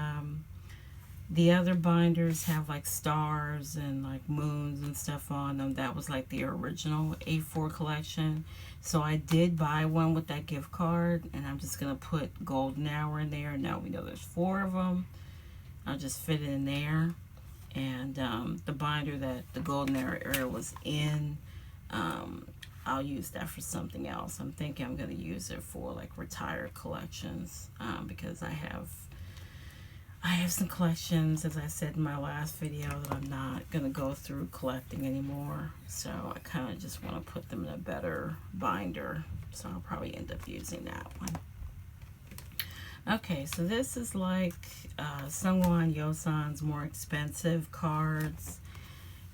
The other binders have like stars and like moons and stuff on them. That was like the original A4 collection. So I did buy one with that gift card, and I'm just going to put Golden Hour in there. Now we know there's 4 of them. I'll just fit it in there. And the binder that the Golden Hour era was in, I'll use that for something else. I'm thinking I'm going to use it for like retired collections, because I have some collections, as I said in my last video, that I'm not going to go through collecting anymore. So I kind of just want to put them in a better binder. So I'll probably end up using that one. Okay, so this is like Sungwon Yosan's more expensive cards.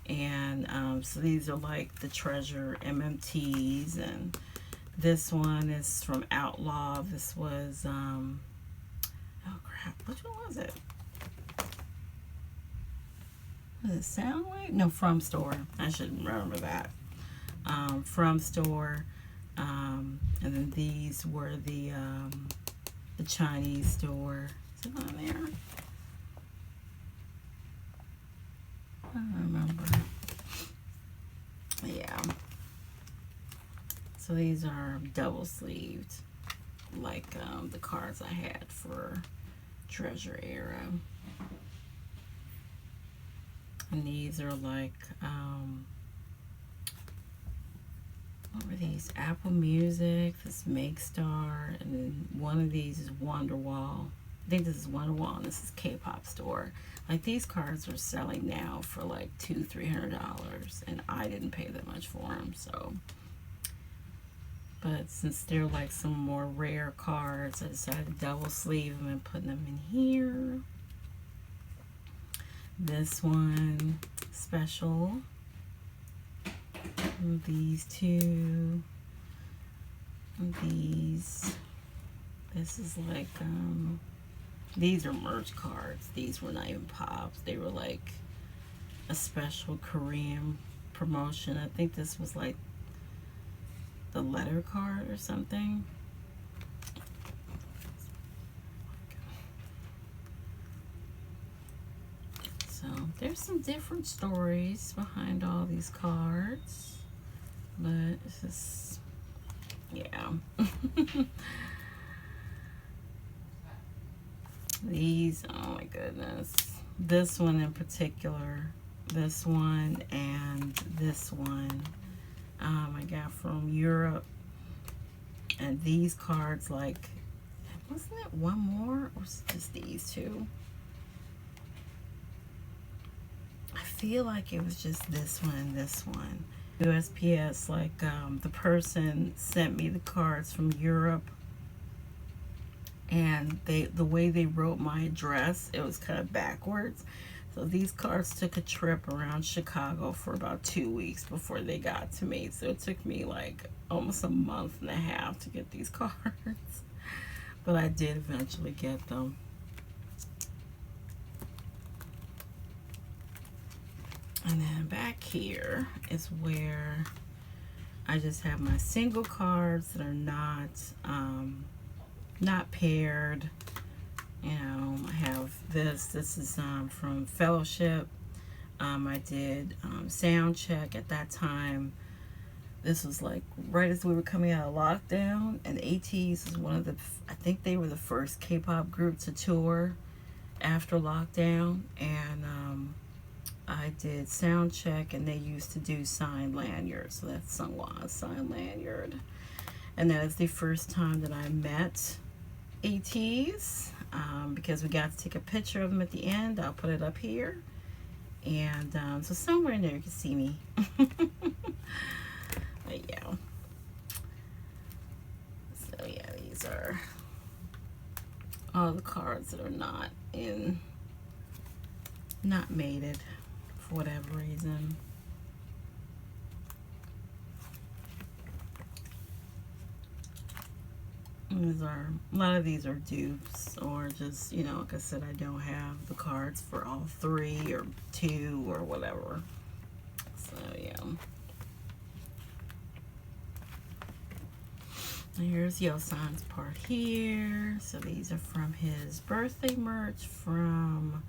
And so these are like the Treasure MMTs. And this one is from Outlaw. This was... oh crap, which one was it? Was it Soundwave? No, From Store. I should remember that. From Store. And then these were the Chinese store. Is it on there? I don't remember. Yeah. So these are double sleeved, like the cards I had for Treasure era. And these are like what were these? Apple Music, this Make Star, and then one of these is Wonderwall. I think this is Wonderwall, and this is K-Pop Store. Like, these cards are selling now for like $200-300, and I didn't pay that much for them. So, but since they're like some more rare cards, I decided to double sleeve them and put them in here. This one, special. And these two. And these. This is like, these are merch cards. These were not even pops. They were like a special Korean promotion. I think this was like the letter card or something. So there's some different stories behind all these cards, but it's just, yeah. These, oh my goodness, this one in particular, this one and this one, I got from Europe. And these cards, like, wasn't it one more, or was it just these two? I feel like it was just this one and this one. USPS, like, the person sent me the cards from Europe, and the way they wrote my address, it was kind of backwards. So these cards took a trip around Chicago for about 2 weeks before they got to me. So it took me like almost a month and a half to get these cards. But I did eventually get them. And then back here is where I just have my single cards that are not paired. You know, I have this is from Fellowship. I did sound check at that time. This was like right as we were coming out of lockdown, and ATEEZ is one of the, I think they were the first K-pop group to tour after lockdown. And I did sound check, and they used to do signed lanyards. So that's Sungwon's signed lanyard. And that is the first time that I met ATEEZ, because we got to take a picture of them at the end. I'll put it up here. And so somewhere in there you can see me. But yeah. So yeah, these are all the cards that are not mated for whatever reason. These are, a lot of these are dupes, or just, you know, like I said, I don't have the cards for all 3 or 2 or whatever. So yeah. And here's Yosan's part here. So these are from his birthday merch from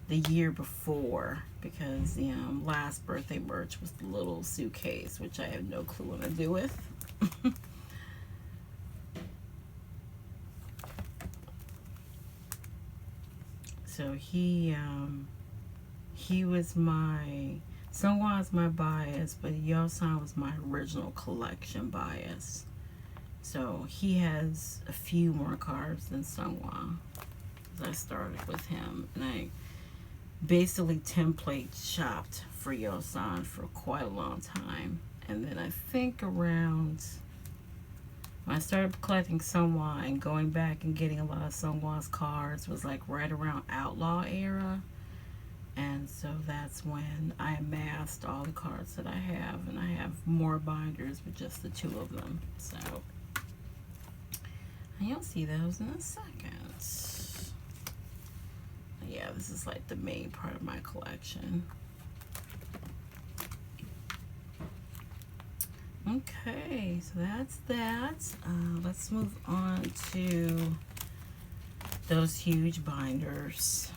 the year before, because the last birthday merch was the little suitcase, which I have no clue what to do with. So he was my, Sungwa's my bias, but Yosan was my original collection bias. So he has a few more cards than Sungwa. I started with him, and I basically template shopped for Yosan for quite a long time. And then I think around when I started collecting Sungwa and going back and getting a lot of Sungwa's cards was like right around Outlaw era. And so that's when I amassed all the cards that I have, and I have more binders with just the two of them. So you'll see those in a second. Yeah, this is like the main part of my collection. Okay, so that's that. Let's move on to those huge binders.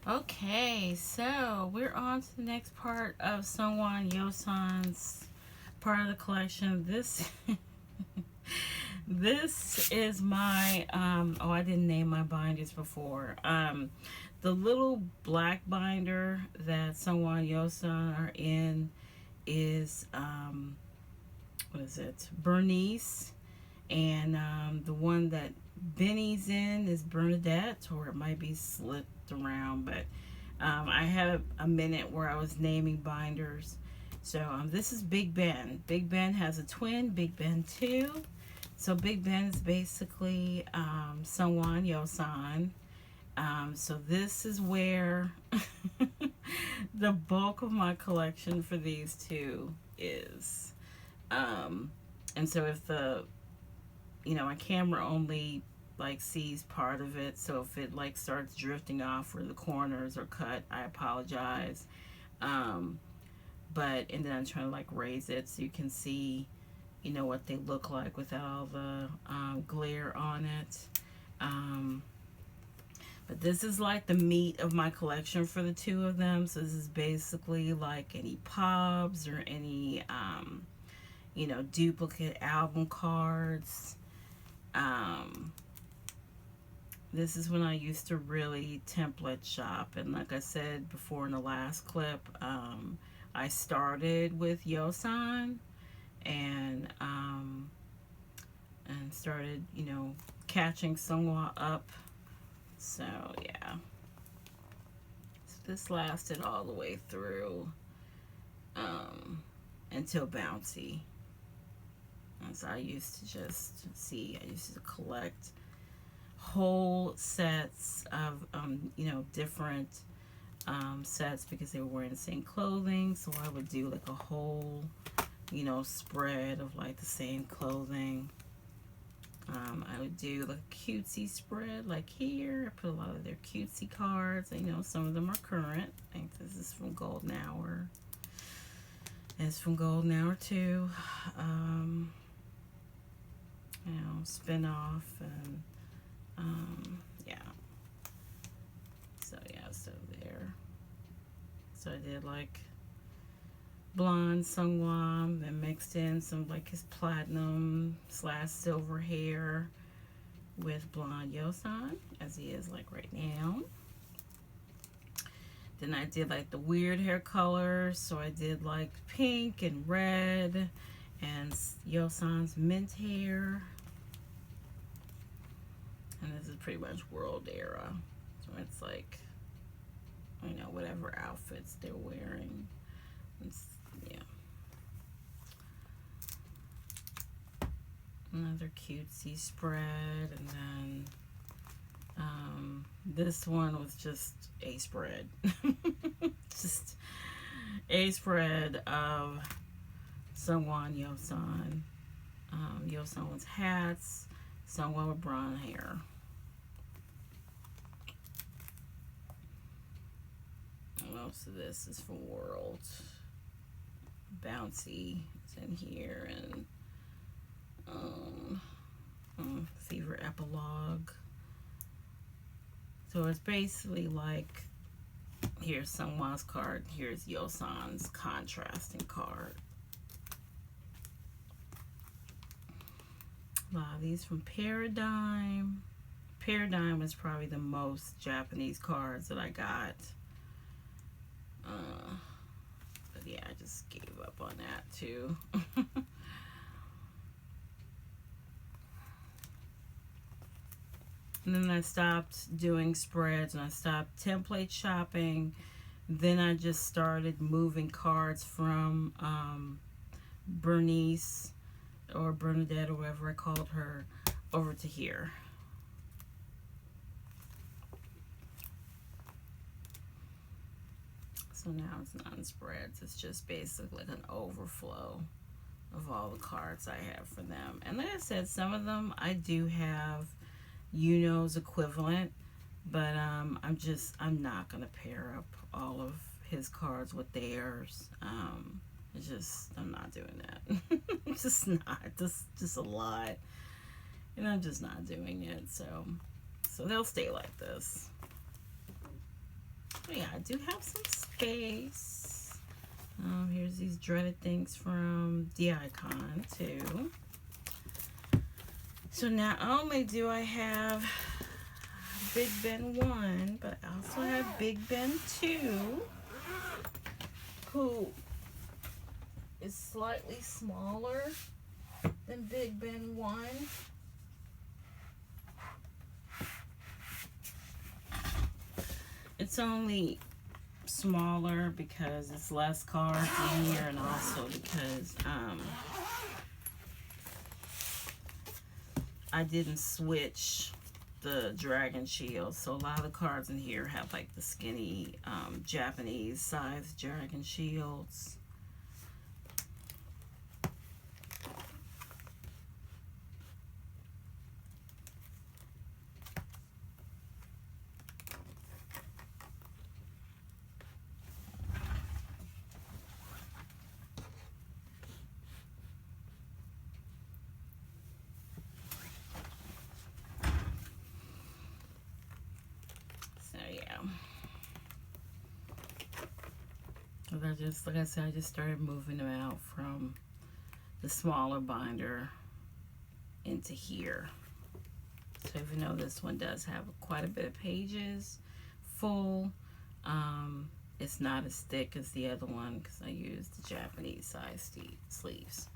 Okay, so we're on to the next part of Sungwa and Yosan's part of the collection. This this is my oh, I didn't name my binders before. The little black binder that Sungwa and Yosan are in is what is it? Bernice, and the one that Benny's in is Bernadette, or it might be slipped around, but I had a minute where I was naming binders. So this is Big Ben. Big Ben has a twin, Big Ben 2. So Big Ben is basically Sungwa and Yosan. So this is where the bulk of my collection for these two is. And so if the, my camera only like sees part of it, so if it like starts drifting off or the corners are cut, I apologize. But and then I'm trying to like raise it so you can see, what they look like without all the glare on it. But this is like the meat of my collection for the two of them. So this is basically like any pobs or any duplicate album cards. This is when I used to really template shop, and like I said before in the last clip, I started with Yosan and started catching Sungwa up. So yeah, so this lasted all the way through until Bouncy. So I used to I used to collect whole sets of different sets because they were wearing the same clothing. So I would do like a whole spread of like the same clothing. I would do like a cutesy spread like here. I put a lot of their cutesy cards. Some of them are current. I think this is from Golden Hour. It's from Golden Hour too. Spin off and yeah. So yeah, so there. So I did like blonde Sungwa and mixed in some like his platinum / silver hair with blonde Yosan, as he is like right now. Then I did like the weird hair colors, so I did like pink and red and Yosan's mint hair. And this is pretty much world era, so it's like whatever outfits they're wearing. Yeah. Another cutesy spread, and then this one was just a spread. Just a spread of Sungwa and Yosan. Yosan with hats, Sungwa with blonde hair. Most of this is from World. Bouncy is in here, and Fever Epilogue. So it's basically like, here's Sungwa's card, here's Yosan's contrasting card. A lot of these from Paradigm. Paradigm is probably the most Japanese cards that I got. But yeah, I just gave up on that too. And then I stopped doing spreads and I stopped template shopping. Then I just started moving cards from Bernice or Bernadette or whatever I called her over to here. So now it's not in spreads. It's just basically like an overflow of all the cards I have for them. And like I said, some of them I do have Yuno's equivalent, but I'm not gonna pair up all of his cards with theirs. It's just, I'm not doing that. It's just not, just a lot, and I'm just not doing it. So they'll stay like this. But yeah, I do have some space. Here's these dreaded things from D-Icon too. So not only do I have Big Ben 1, but I also have Big Ben 2, who is slightly smaller than Big Ben 1. It's only smaller because it's less cards in here, and also because I didn't switch the Dragon Shield, so a lot of the cards in here have like the skinny Japanese size Dragon Shields. Like I said, I just started moving them out from the smaller binder into here. So even though this one does have quite a bit of pages full, it's not as thick as the other one because I used the Japanese size sleeves.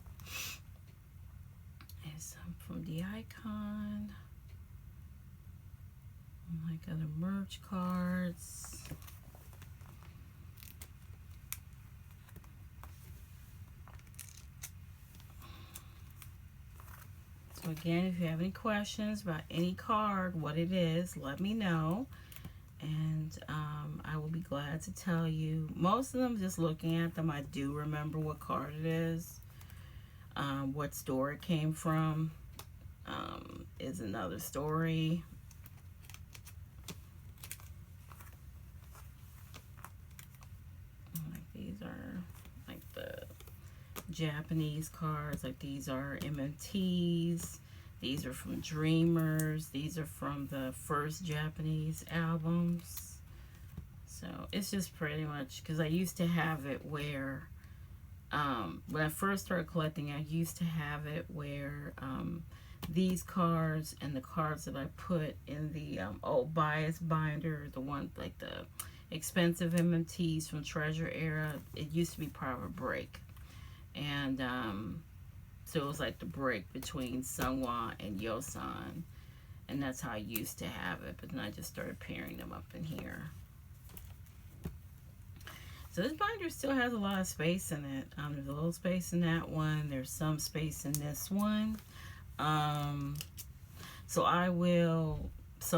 And some from the Icon. Like other merch cards. So again, if you have any questions about any card, what it is, let me know. And I will be glad to tell you. Most of them, just looking at them, I do remember what card it is. What store it came from is another story. Like these are like the Japanese cards. Like these are MMTs. These are from Dreamers. These are from the first Japanese albums. So it's just pretty much, because I used to have it where when I first started collecting, I used to have it where these cards and the cards that I put in the old bias binder, the one like the expensive MMTs from Treasure Era, it used to be part of a break. And so it was like the break between Sungwa and Yosan. And that's how I used to have it. But then I just started pairing them up in here. So this binder still has a lot of space in it. There's a little space in that one. There's some space in this one. So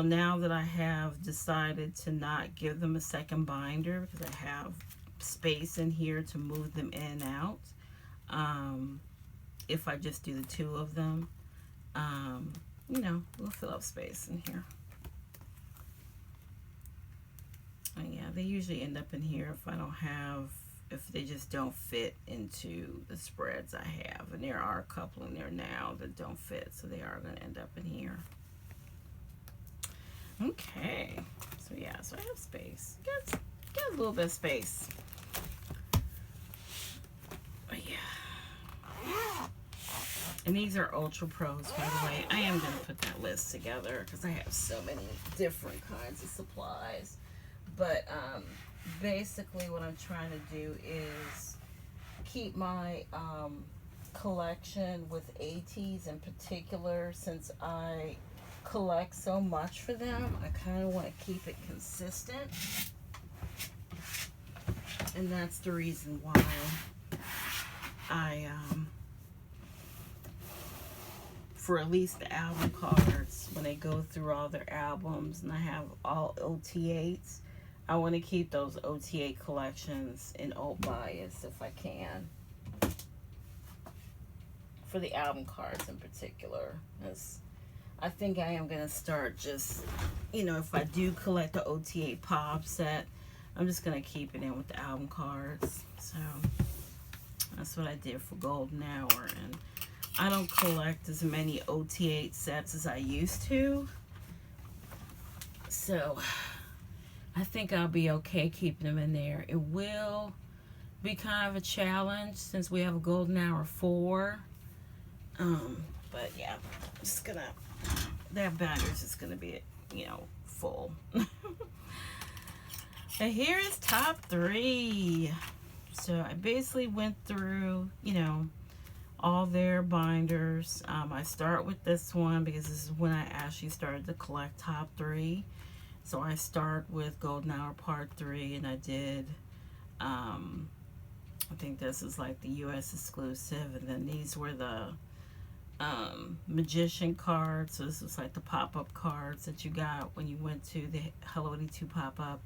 now that I have decided to not give them a second binder because I have space in here to move them in and out. If I just do the two of them, we'll fill up space in here. Yeah, they usually end up in here if I don't have, if they just don't fit into the spreads I have. And there are a couple in there now that don't fit, so they are going to end up in here. Okay, so yeah, so I have space. Got a little bit of space. But yeah. And these are Ultra Pros, by the way. I am going to put that list together because I have so many different kinds of supplies. But basically what I'm trying to do is keep my collection with ATEEZ in particular. Since I collect so much for them, I kind of want to keep it consistent. And that's the reason why I for at least the album cards, when they go through all their albums and I have all OTA8s, I want to keep those OTA collections in alt bias if I can. For the album cards in particular. As I think I am going to start just, you know, if I do collect the OTA pop set, I'm just going to keep it in with the album cards. So that's what I did for Golden Hour. And I don't collect as many OTA sets as I used to. So I think I'll be okay keeping them in there. It will be kind of a challenge since we have a Golden Hour 4. But yeah, I'm just gonna, that batter's just gonna be, you know, full. And here is top 3. So I basically went through, you know, all their binders. I start with this one because this is when I actually started to collect top 3. So I start with Golden Hour Part 3, and I did, I think this is like the US exclusive, and then these were the Magician cards. So this was like the pop-up cards that you got when you went to the Hello 82 pop-up.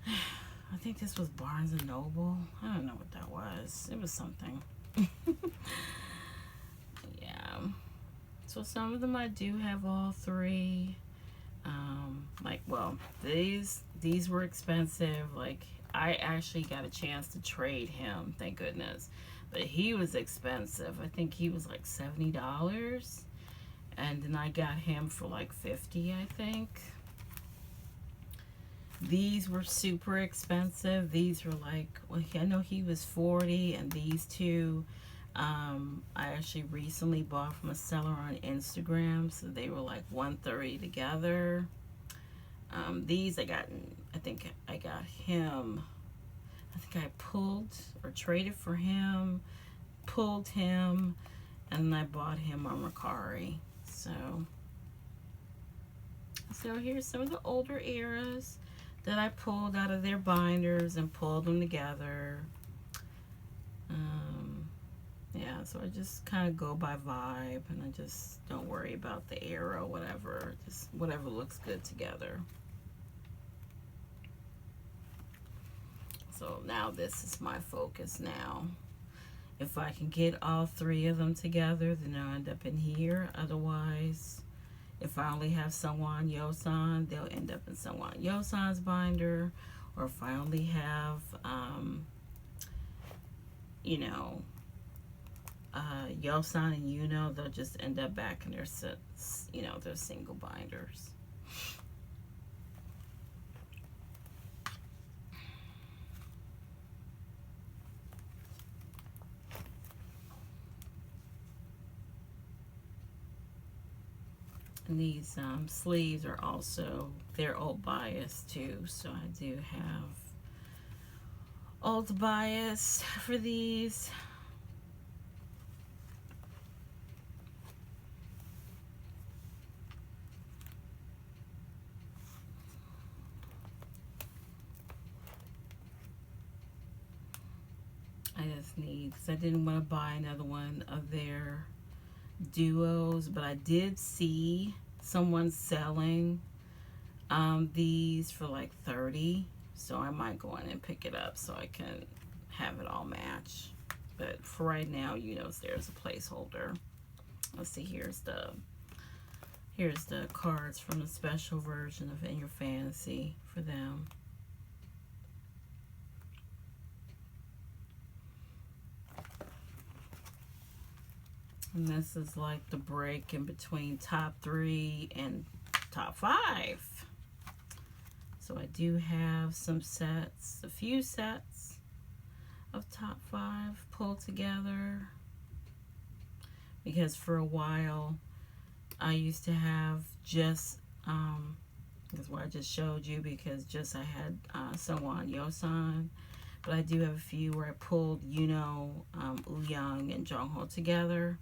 I think this was Barnes & Noble. I don't know what that was. It was something. Yeah. So some of them I do have all 3. Like, well, these were expensive. Like, I actually got a chance to trade him, thank goodness. But he was expensive. I think he was like $70. And then I got him for like $50, I think. These were super expensive. These were like, well, I know he was $40, and these two I actually recently bought from a seller on Instagram, so they were like $130 together. These I got, I think I got him, I think I pulled or traded for him, pulled him, and then I bought him on Mercari. So here's some of the older eras that I pulled out of their binders and pulled them together. Yeah, so I just kind of go by vibe, and I just don't worry about the era, whatever. Just whatever looks good together. So now this is my focus now. If I can get all 3 of them together, then I'll end up in here. Otherwise, if I only have Sungwon Yosan, they'll end up in Sungwon Yosan's binder. Or if I only have, you know, Yosan and Yuno, they'll just end up back in their sets, you know, their single binders. And these sleeves are also, they're alt bias too, so I do have alt bias for these. I just need, because I didn't want to buy another one of their duos, but I did see someone selling these for like $30, so I might go in and pick it up so I can have it all match. But for right now, you know, there's a placeholder. Let's see, here's the cards from the special version of In Your Fantasy for them. And this is like the break in between top 3 and top 5. So I do have some sets, a few sets of top 5 pulled together. Because for a while, I used to have just, that's what I just showed you, because just I had Sungwon Yosan. But I do have a few where I pulled Wooyoung and Jongho together.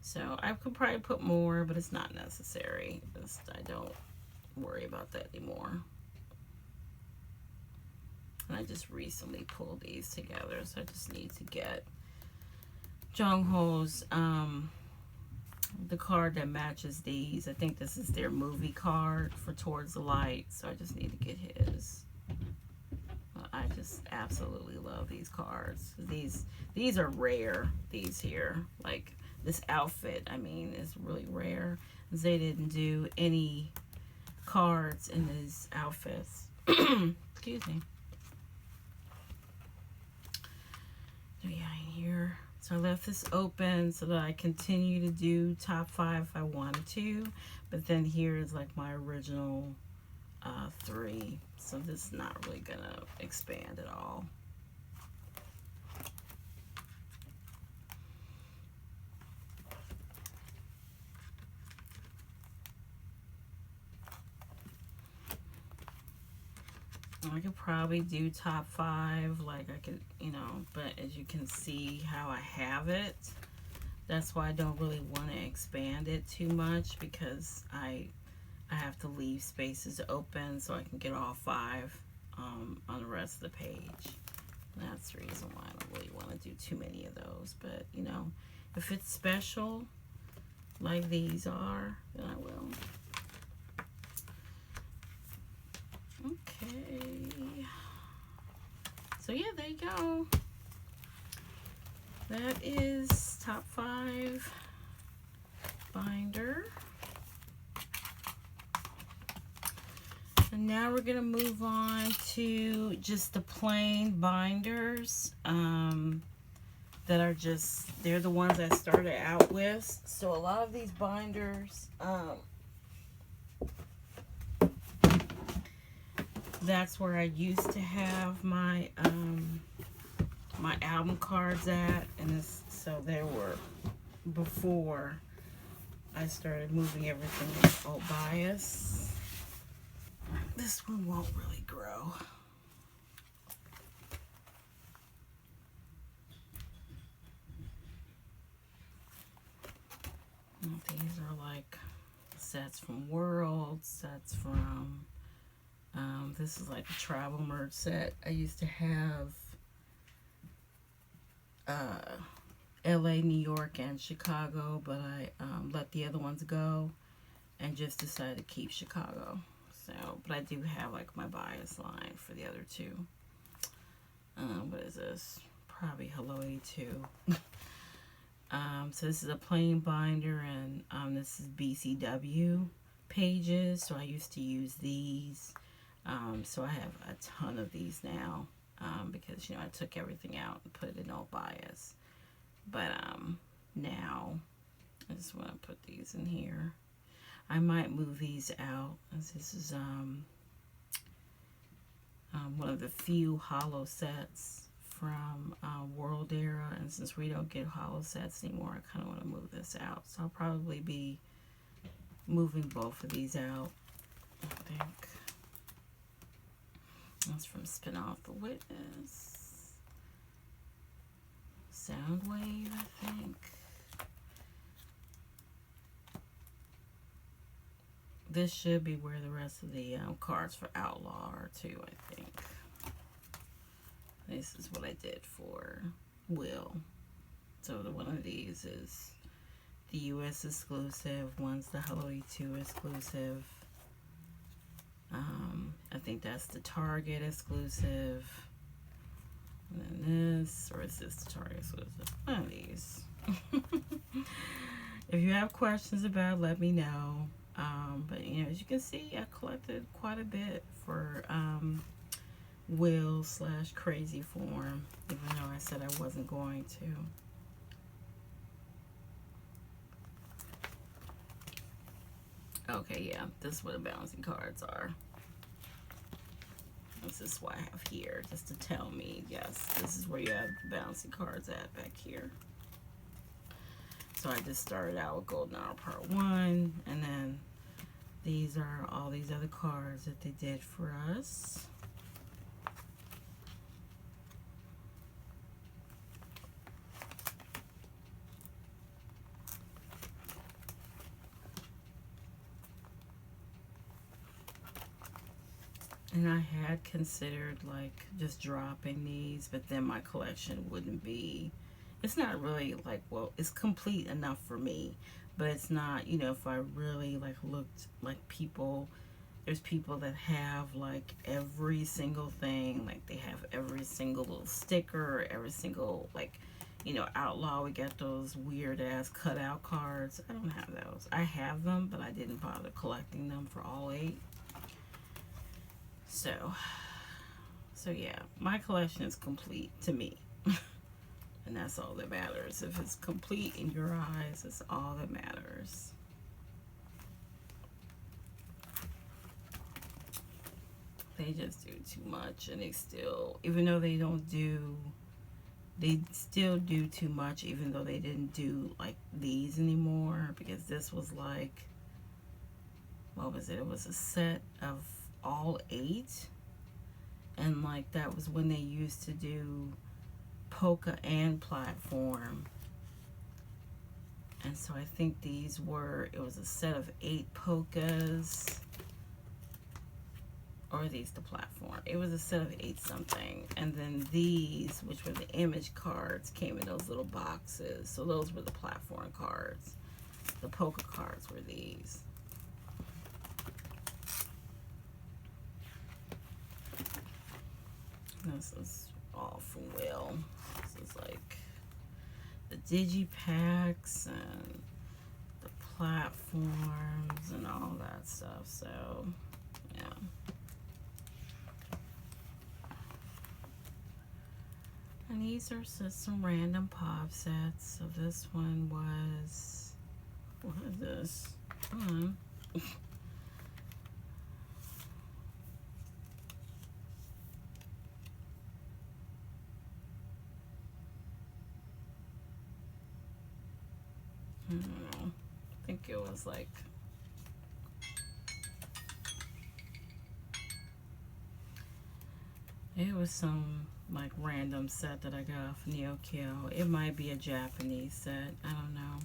So I could probably put more, but it's not necessary. I don't worry about that anymore. And I just recently pulled these together, so I just need to get Jongho's, the card that matches these. I think this is their movie card for Towards the Light, so I just need to get his. I just absolutely love these cards. These are rare, these here. Like, this outfit, I mean, is really rare. They didn't do any cards in these outfits. Excuse me. So yeah, here. So I left this open so that I continue to do top 5 if I wanted to. But then here is like my original 3. So this is not really gonna expand at all. I could probably do top 5, like I could, but as you can see how I have it, that's why I don't really want to expand it too much, because I have to leave spaces open so I can get all 5 on the rest of the page. That's the reason why I don't really want to do too many of those. But, if it's special, like these are, then I will. Okay. So, yeah, there you go. That is top 5 binder. And now we're going to move on to just the plain binders that are just, they're the ones I started out with. So a lot of these binders, that's where I used to have my my album cards at, and so they were before I started moving everything in alt bias. This one won't really grow. These are like sets from World, sets from, this is like a travel merch set. I used to have LA, New York, and Chicago, but I let the other ones go and just decided to keep Chicago. So, but I do have like my bias line for the other 2. What is this? Probably Hello 82. So this is a plain binder, and this is BCW pages. So I used to use these. So I have a ton of these now, because I took everything out and put it in alt bias. But now I just want to put these in here. I might move these out, as this is one of the few hollow sets from World Era, and since we don't get hollow sets anymore, I kind of want to move this out. So I'll probably be moving both of these out, I think. That's from Spin Off the Witness. Soundwave, I think. This should be where the rest of the cards for Outlaw are too, I think. This is what I did for Will. So one of these is the US exclusive. One's the Hello 82 exclusive. I think that's the Target exclusive. And then this, or is this the Target exclusive? One of these. If you have questions about it, let me know. But as you can see, I collected quite a bit for Will / Crazy Form, even though I said I wasn't going to. Okay, yeah, this is where the bouncing cards are. This is what I have here, just to tell me, yes, this is where you have the bouncing cards at back here. So I just started out with Golden Hour Part 1, and then these are all these other cards that they did for us. And I had considered like just dropping these, but then my collection wouldn't be, it's not really like, well, it's complete enough for me, but it's not, you know, if I really like looked like people, there's people that have like every single thing, like they have every single little sticker, every single like, you know, Outlaw, we got those weird ass cutout cards. I don't have those. I have them, but I didn't bother collecting them for all 8. So yeah, my collection is complete to me. And that's all that matters. If it's complete in your eyes, it's all that matters. They just do too much, and they still, even though they don't do, they still do too much, even though they didn't do like these anymore, because this was like, what was it? It was a set of all 8, and like that was when they used to do polka and platform. And so I think these were, it was a set of 8 polkas, or are these the platform? It was a set of 8 something, and then these, which were the image cards, came in those little boxes. So those were the platform cards. The polka cards were these. This is all from Will. This is like the digipacks and the platforms and all that stuff. So, yeah. And these are just some random pop sets. So this one was, what is this? I don't know. I think it was like, it was some like random set that I got from Neokyo. It might be a Japanese set. I don't know.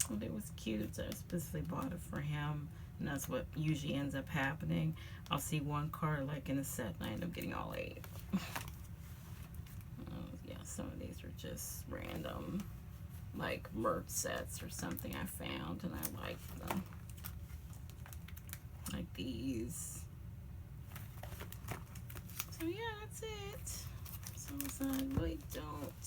But it was cute. So I specifically bought it for him. And that's what usually ends up happening. I'll see one card like in a set and I end up getting all 8. Yeah, some of these are just random like merch sets or something I found and I liked them. Like these. So yeah, that's it. So I really don't.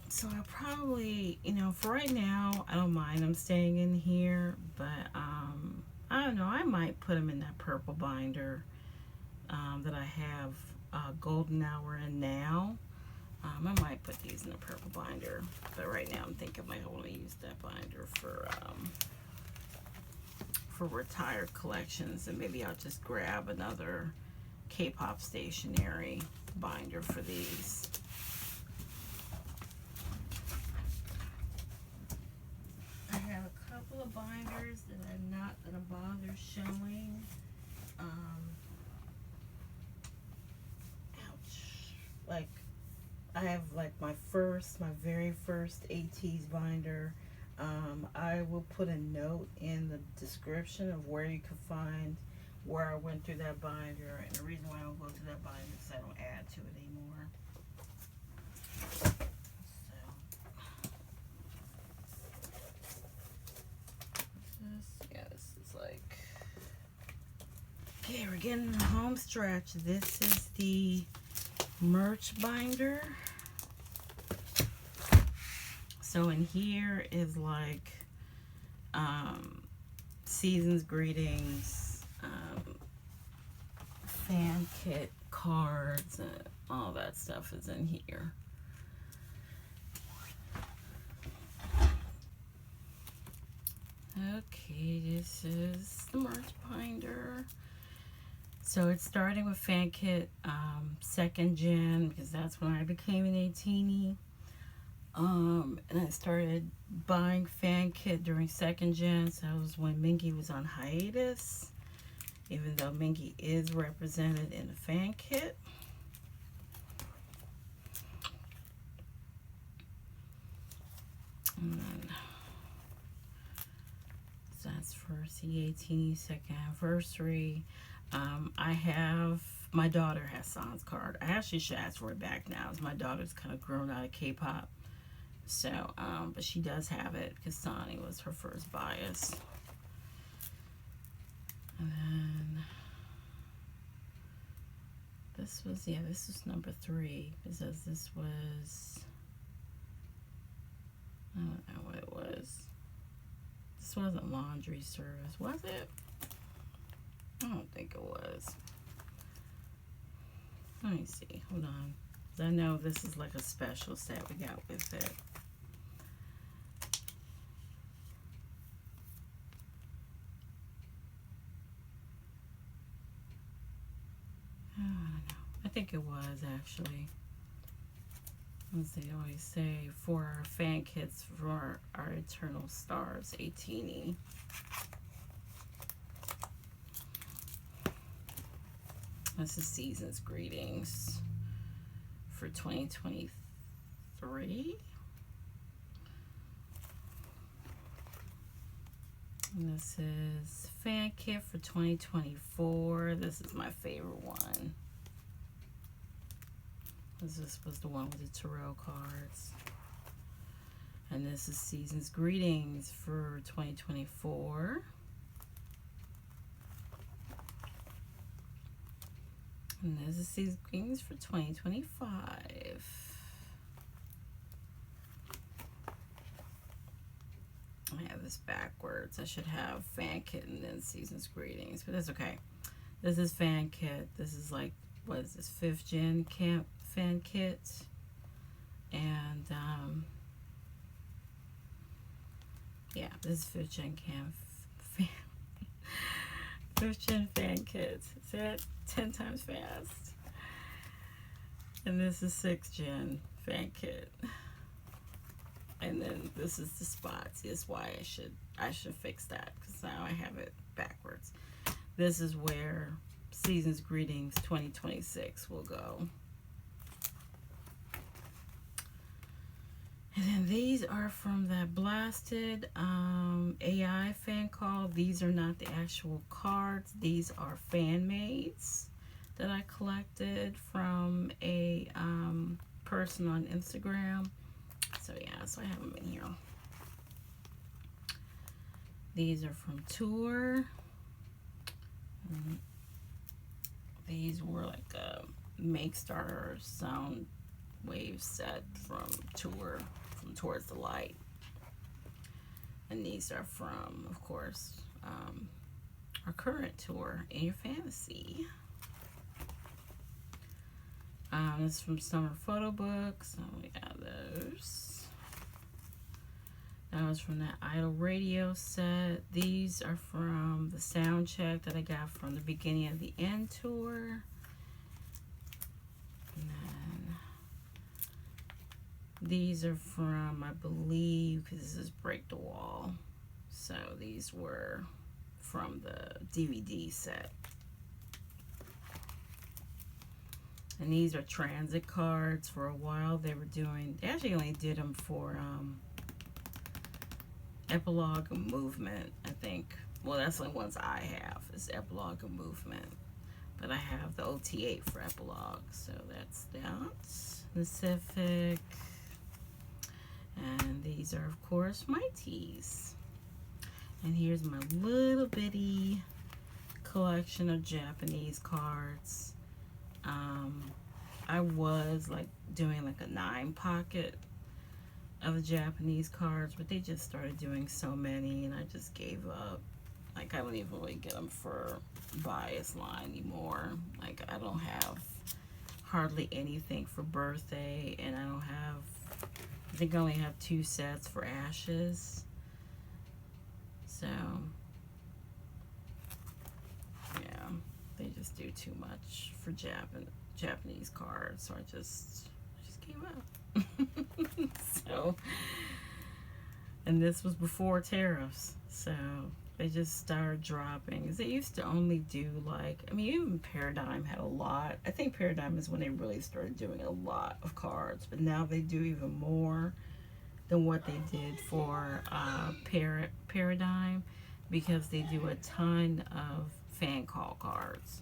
So I probably, you know, for right now, I don't mind them staying in here, but I don't know, I might put them in that purple binder that I have Golden Hour in now. I might put these in the purple binder, but right now I'm thinking I might want to use that binder for retired collections, and maybe I'll just grab another K-pop stationery binder for these. I have a couple of binders that I'm not going to bother showing. Ouch. Like, I have like my very first ATEEZ binder. I will put a note in the description of where you can find where I went through that binder, and the reason why I don't go through that binder is I don't add to it anymore. This is like, okay, we're getting the home stretch. This is the merch binder. So in here is like season's greetings, fan kit cards, and all that stuff is in here. Okay, this is the merch binder. So it's starting with fan kit, second gen, because that's when I became an ATEEZ. And I started buying fan kit during second gen, so that was when Mingy was on hiatus, even though Mingy is represented in the fan kit. And then, so that's for the ATEEZ second anniversary. I have, my daughter has San's card. I actually should ask for it back now, as my daughter's kind of grown out of K-pop. So, but she does have it because Sonny was her first bias. And then this was, yeah, this was number 3, because this was, I don't know what it was. This wasn't laundry service, was it? I don't think it was. Let me see, hold on. I know this is like a special set we got with it. I don't know. I think it was actually. As they always say, for our fan kits for our eternal stars, ATEEZ. This is Season's Greetings for 2023. And this is fan kit for 2024. This is my favorite one. This was the one with the tarot cards. And this is Season's Greetings for 2024. And this is Season's Greetings for 2025. I have this backwards. I should have fan kit and then Season's Greetings, but that's okay. This is fan kit. This is like, what is this, 5th gen camp fan kit. And yeah, this is 5th gen camp fan 5th gen fan kit. Say that 10 times fast. And this is 6th gen fan kit. And then this is the spots. Is why I should fix that, because now I have it backwards. This is where Season's Greetings 2026 will go. And then these are from that blasted AI fan call. These are not the actual cards. These are fan mades that I collected from a person on Instagram. So yeah, so I have them in here. These are from Tour. These were like a Make Starter sound wave set from Tour, from Towards the Light. And these are from, of course, our current tour, In Your Fantasy. This is from Summer Photo Books. So we got those. That was from that Idol Radio set. These are from the sound check that I got from the Beginning of the End tour. And then these are from, I believe, because this is Break the Wall. So these were from the DVD set. And these are transit cards. For a while they were doing, they actually only did them for Epilogue and Movement, I think. Well, that's the ones I have, is Epilogue and Movement. But I have the OT8 for Epilogue, so that's that. Pacific. And these are, of course, my tees. And here's my little bitty collection of Japanese cards. I was like doing like a 9 pocket of the Japanese cards, but they just started doing so many and I just gave up. Like, I don't even really get them for bias line anymore. Like, I don't have hardly anything for birthday, and I don't have, I think I only have 2 sets for Ashes. So, yeah, they just do too much for Japanese cards, so I just gave up. So, and this was before tariffs, so they just started dropping. Because they used to only do like, I mean, even Paradigm had a lot. I think Paradigm is when they really started doing a lot of cards, but now they do even more than what they did for Paradigm, because they do a ton of fan call cards.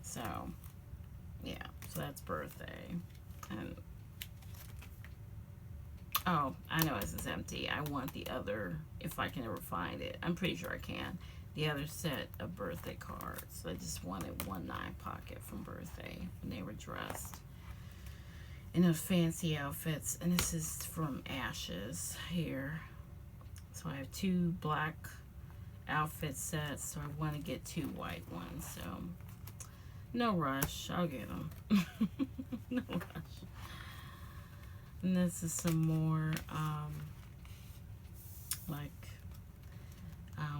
So, yeah, so that's birthday. And oh, I know this is empty. I want the other, if I can ever find it. I'm pretty sure I can. The other set of birthday cards. I just wanted one 9 pocket from birthday when they were dressed in those fancy outfits. And this is from Ashes here. So I have 2 black outfit sets, so I want to get 2 white ones. So no rush. I'll get them. No rush. And this is some more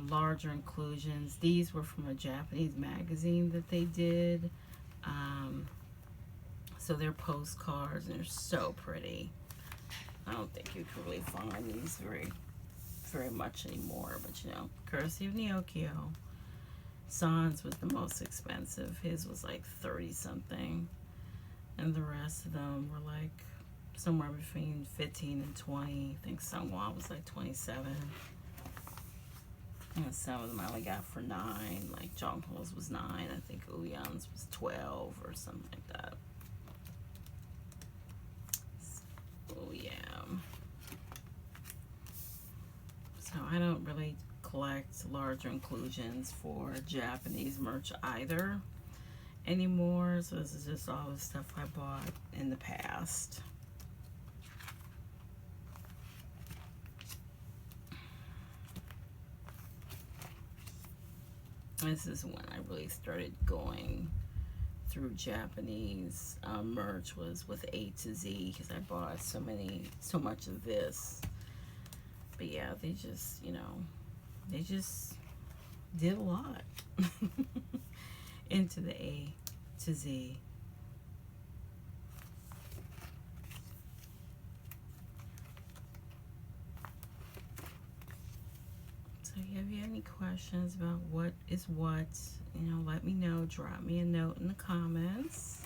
larger inclusions. These were from a Japanese magazine that they did. So they're postcards, and they're so pretty. I don't think you can really find these very much anymore, but you know, courtesy of Neokyo. Sans was the most expensive. His was like 30 something, and the rest of them were like somewhere between 15 and 20. I think Sungwon was like 27. And some of them I only got for 9. Like Jongho's was 9. I think Uyan's was 12 or something like that. Oh yeah. So I don't really collect larger inclusions for Japanese merch either anymore. So this is just all the stuff I bought in the past. This is when I really started going through Japanese merch, was with ATEEZ, because I bought so much of this. But yeah, they just, you know, they just did a lot into the A to Z. So if you have any questions about what is what, you know, let me know. Drop me a note in the comments.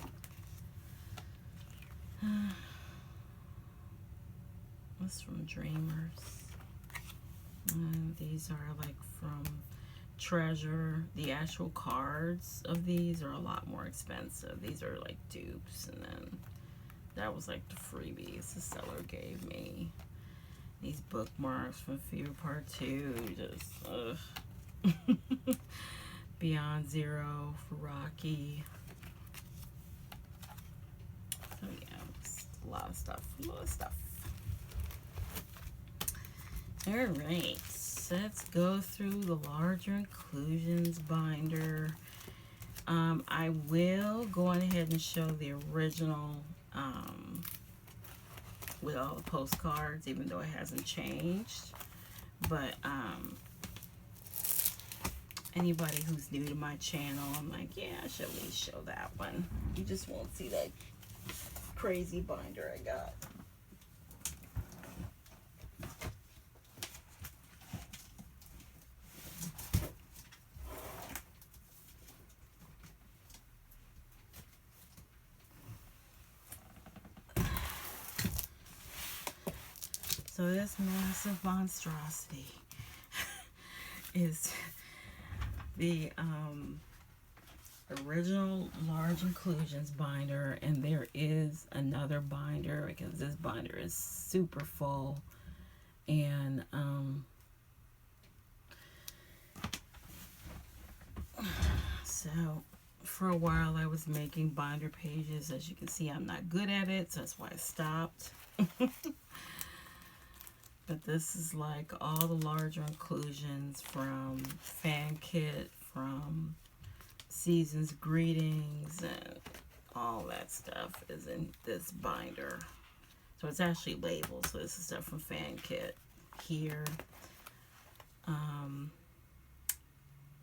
This from Dreamers. And these are like from Treasure. The actual cards of these are a lot more expensive. These are like dupes, and then that was like the freebies the seller gave me. These bookmarks from Fever Part 2, just, ugh. Beyond Zero for Rocky. So yeah, it's a lot of stuff, Alright, so let's go through the larger inclusions binder. I will go on ahead and show the original with all the postcards, even though it hasn't changed. But anybody who's new to my channel, I'm like, yeah, I should at least show that one. You just won't see that crazy binder I got. So this massive monstrosity is the original large inclusions binder, and there is another binder because this binder is super full. And so for a while I was making binder pages. As you can see, I'm not good at it, so that's why I stopped. But this is like all the larger inclusions from Fan Kit, from Season's Greetings, and all that stuff is in this binder. So it's actually labeled. So this is stuff from Fan Kit here. Um,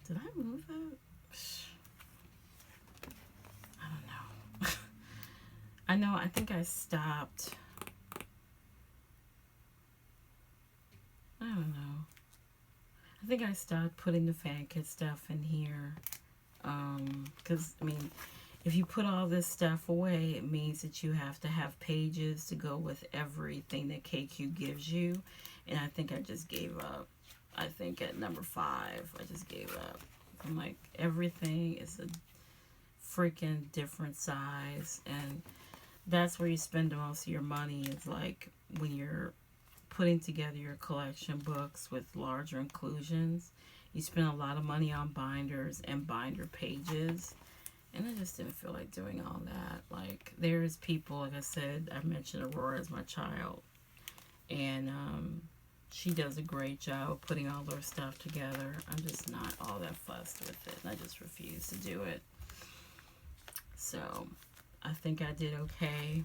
did I move it? I don't know. I know, I think I stopped. I don't know. I think I stopped putting the fan kit stuff in here. Because, I mean, if you put all this stuff away, it means that you have to have pages to go with everything that KQ gives you. And I think I just gave up. I think at number 5, I just gave up. I'm like, everything is a freaking different size. And that's where you spend the most of your money, is like when you're putting together your collection books with larger inclusions. You spend a lot of money on binders and binder pages, and I just didn't feel like doing all that. Like, there's people, like I said, I mentioned Aurora as my child, and she does a great job of putting all her stuff together. I'm just not all that fussed with it, and I just refuse to do it. So I think I did okay.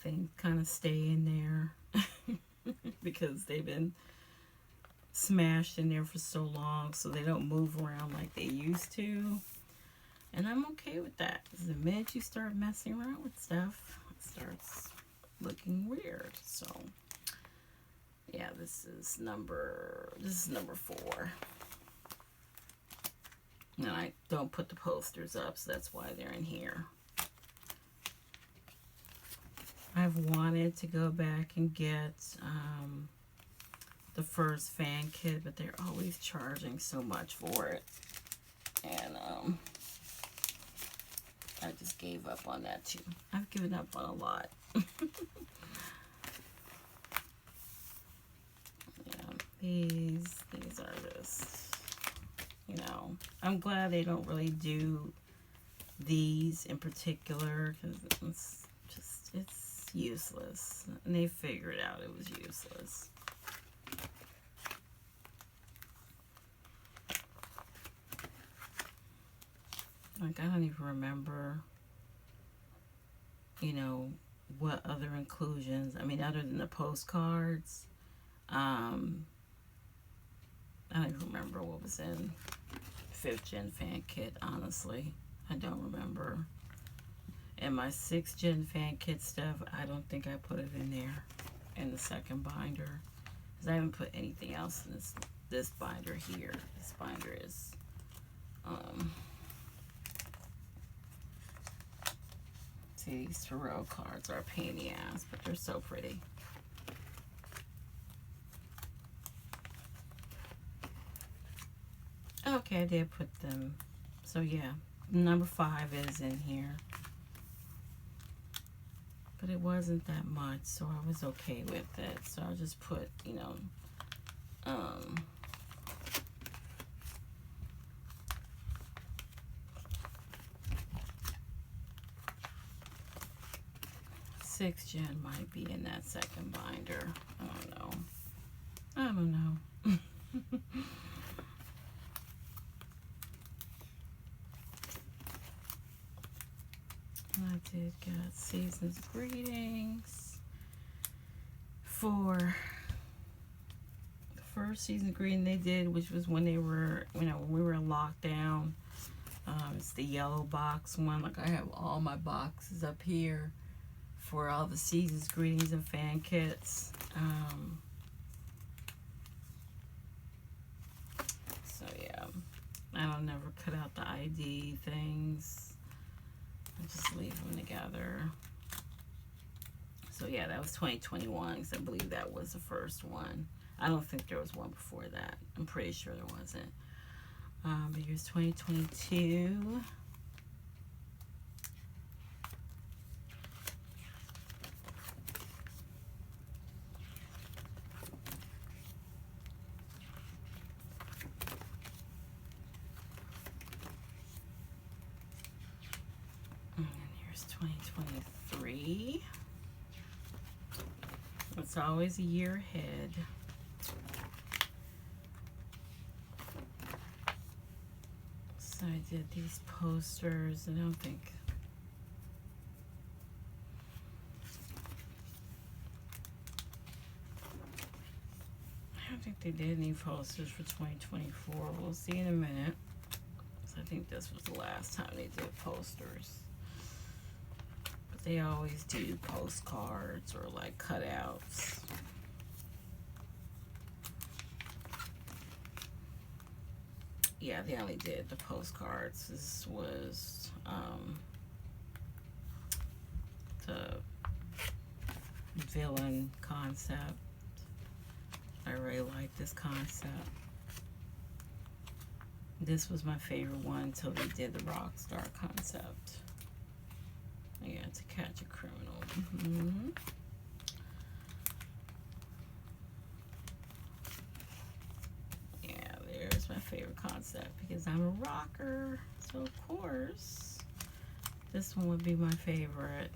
Things kind of stay in there because they've been smashed in there for so long, so they don't move around like they used to, and I'm okay with that. The minute you start messing around with stuff, it starts looking weird. So yeah, this is number 4, and I don't put the posters up, so that's why they're in here. I've wanted to go back and get the first fan kit, but they're always charging so much for it, and I just gave up on that too. I've given up on a lot. Yeah, these are just, you know, I'm glad they don't really do these in particular, because it's useless, and they figured out it was useless. Like, I don't even remember, you know, what other inclusions, I mean, other than the postcards. I don't even remember what was in 5th Gen fan kit, honestly. I don't remember. And my 6th Gen fan kit stuff, I don't think I put it in there in the second binder, because I haven't put anything else in this binder here. This binder is see, these tarot cards are a pain in the ass, but they're so pretty. Okay, I did put them. So yeah, number 5 is in here. But it wasn't that much, so I was okay with it. So I just put, you know, 6th Gen might be in that second binder. I don't know. I don't know. I did get Season's Greetings for the first season greeting they did, which was when they were, you know, when we were in lockdown. It's the yellow box one. Like, I have all my boxes up here for all the Season's Greetings and fan kits. So yeah, I don't never cut out the ID things. I just leave them together. So yeah, that was 2021, because I believe that was the first one. I don't think there was one before that. I'm pretty sure there wasn't. But here's 2022. And here's 2023. It's always a year ahead. So I did these posters. I don't think think they did any posters for 2024. We'll see in a minute. So I think this was the last time they did posters. But they always do postcards or like cutouts. Yeah, they only did the postcards. This was the villain concept. I really like this concept. This was my favorite one until they did the rock star concept. Yeah, To Catch a Criminal. Mm-hmm. Yeah, there's my favorite concept because I'm a rocker. So of course, this one would be my favorite.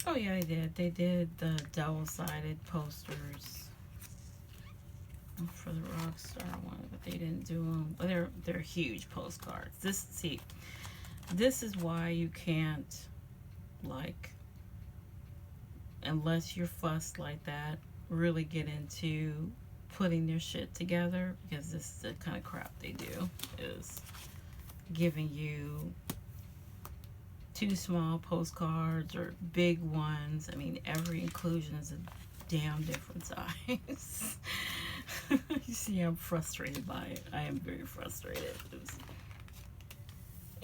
Oh yeah, they did. They did the double-sided posters for the Rockstar one, but they didn't do them. But they're huge postcards. This is why you can't, like, unless you're fussed like that, really get into putting their shit together, because this is the kind of crap they do, is giving you too small postcards or big ones. I mean, every inclusion is a damn different size. You see, I'm frustrated by it. I am very frustrated.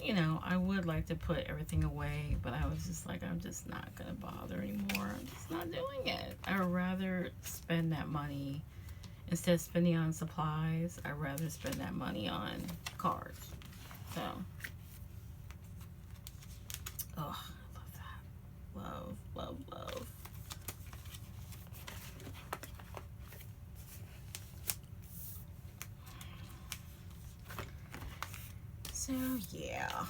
You know, I would like to put everything away, but I was just like, I'm just not going to bother anymore. I'm just not doing it. I would rather spend that money, instead of spending on supplies, I'd rather spend that money on cards. So, oh, I love that. Love, love, love. So, yeah.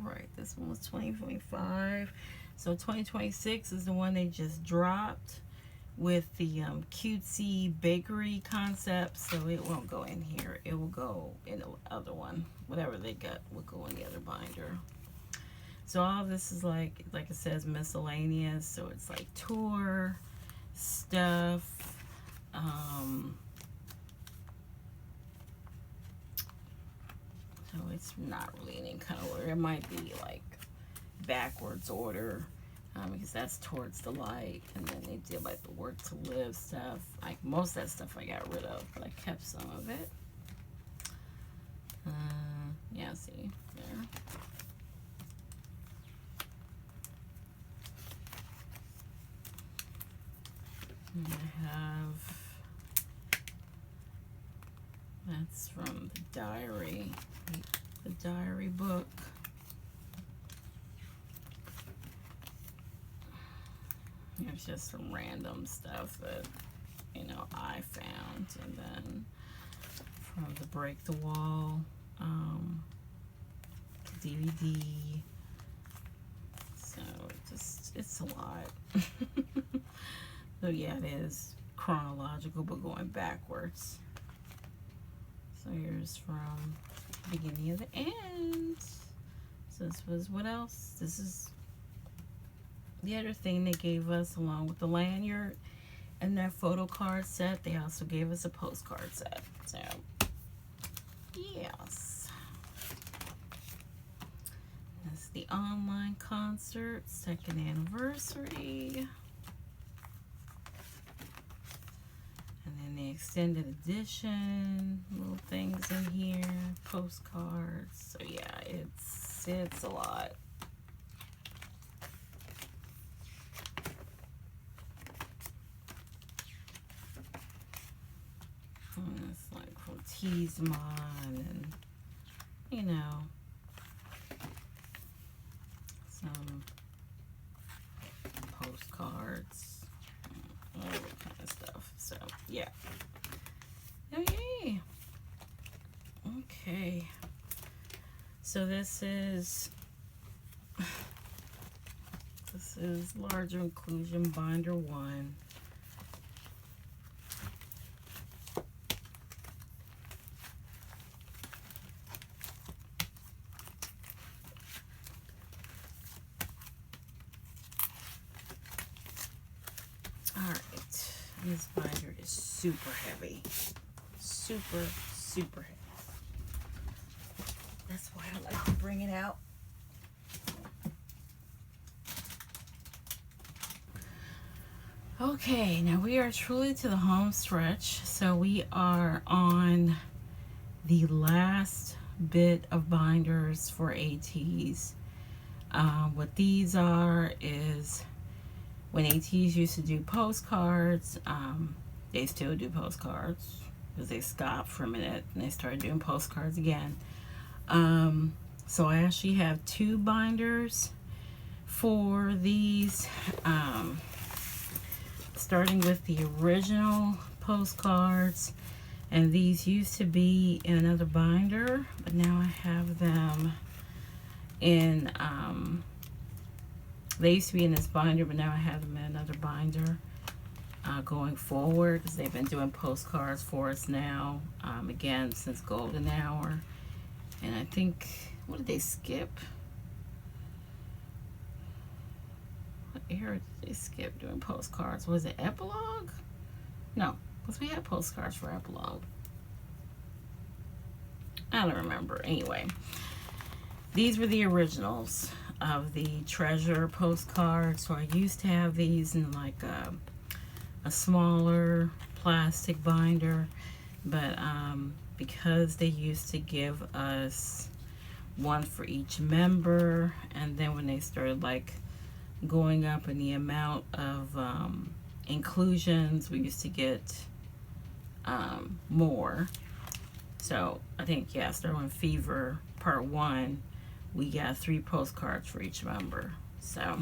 Right, this one was 2025. So 2026 is the one they just dropped with the cutesy bakery concept. So it won't go in here. It will go in the other one. Whatever they got will go in the other binder. So all of this is like it says, miscellaneous. So it's like tour stuff. So it's not really in any kind of order. It might be like backwards order, because that's towards the light. And then they did like the work to live stuff. Like most of that stuff I got rid of, but I kept some of it. Yeah, see there. And I have, that's from the diary book. It's just some random stuff that, you know, I found. And then from the Break the Wall DVD. So it's a lot. So yeah, it is chronological, but going backwards. So here's from beginning of the end. So this was, what else? This is the other thing they gave us along with the lanyard and that photo card set. They also gave us a postcard set. So yes, that's the online concert 2nd anniversary. And then the extended edition, little things in here, postcards. So yeah, it's a lot. And it's like from ATEEZ and, you know, some postcards, all that kind of stuff. So yeah. Okay. Okay. So this is larger inclusion binder 1. This binder is super heavy. Super, super heavy. That's why I like to bring it out. Okay, now we are truly to the home stretch. So we are on the last bit of binders for ATEEZ. What these are is when ATEEZ used to do postcards, they still do postcards because they stopped for a minute and they started doing postcards again. So I actually have 2 binders for these, starting with the original postcards, and these used to be in another binder, but now I have them in, they used to be in this binder, but now I have them in another binder going forward, because they've been doing postcards for us now, again, since Golden Hour. And I think, what did they skip? What era did they skip doing postcards? Was it Epilogue? No, because we had postcards for Epilogue. I don't remember. Anyway, these were the originals of the Treasure postcards. So I used to have these in like a smaller plastic binder, but because they used to give us one for each member, and then when they started like going up in the amount of inclusions, we used to get more. So I think, yeah, starting with Fever Part 1, we got 3 postcards for each member. So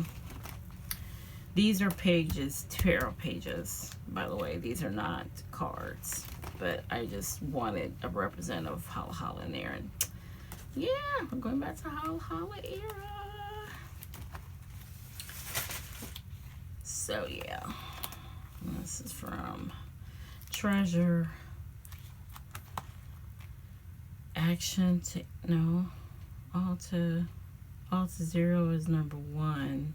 these are pages, tarot pages, by the way. These are not cards, but I just wanted a representative of Holla Holla in there. And yeah, we're going back to Holla Holla era. So yeah, this is from Treasure. Action to, no, all to 0 is number 1.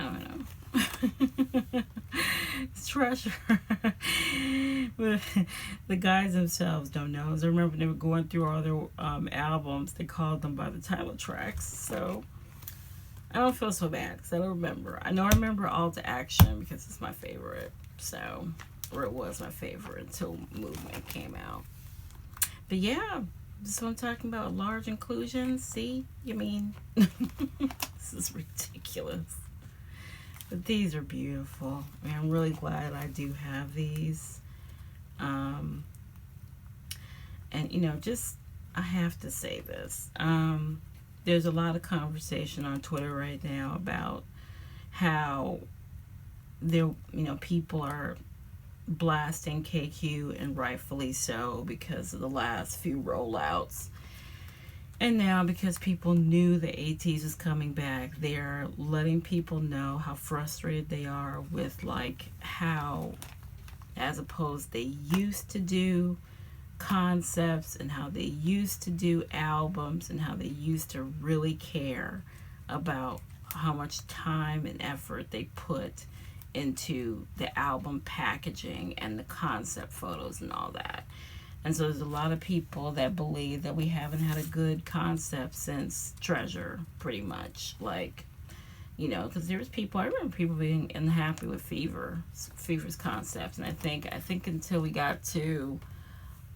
I don't know. It's Treasure. But the guys themselves don't know. I remember they were going through all their albums. They called them by the title tracks. So I don't feel so bad because I don't remember. I know I remember All to Action because it's my favorite. So, or it was my favorite until Movement came out. But yeah, this is what I'm talking about. Large inclusions. See? You mean, this is ridiculous. But these are beautiful. And I'm really glad I do have these. And, you know, just, I have to say this. There's a lot of conversation on Twitter right now about how there, you know, people are blasting KQ, and rightfully so, because of the last few rollouts. And now, because people knew the ATEEZ was coming back, they're letting people know how frustrated they are with like how, as opposed they used to do concepts and how they used to do albums and how they used to really care about how much time and effort they put into the album packaging and the concept photos and all that. And so there's a lot of people that believe that we haven't had a good concept since Treasure, pretty much. Like, you know, because there was people, I remember people being unhappy with Fever's concept. And I think until we got to,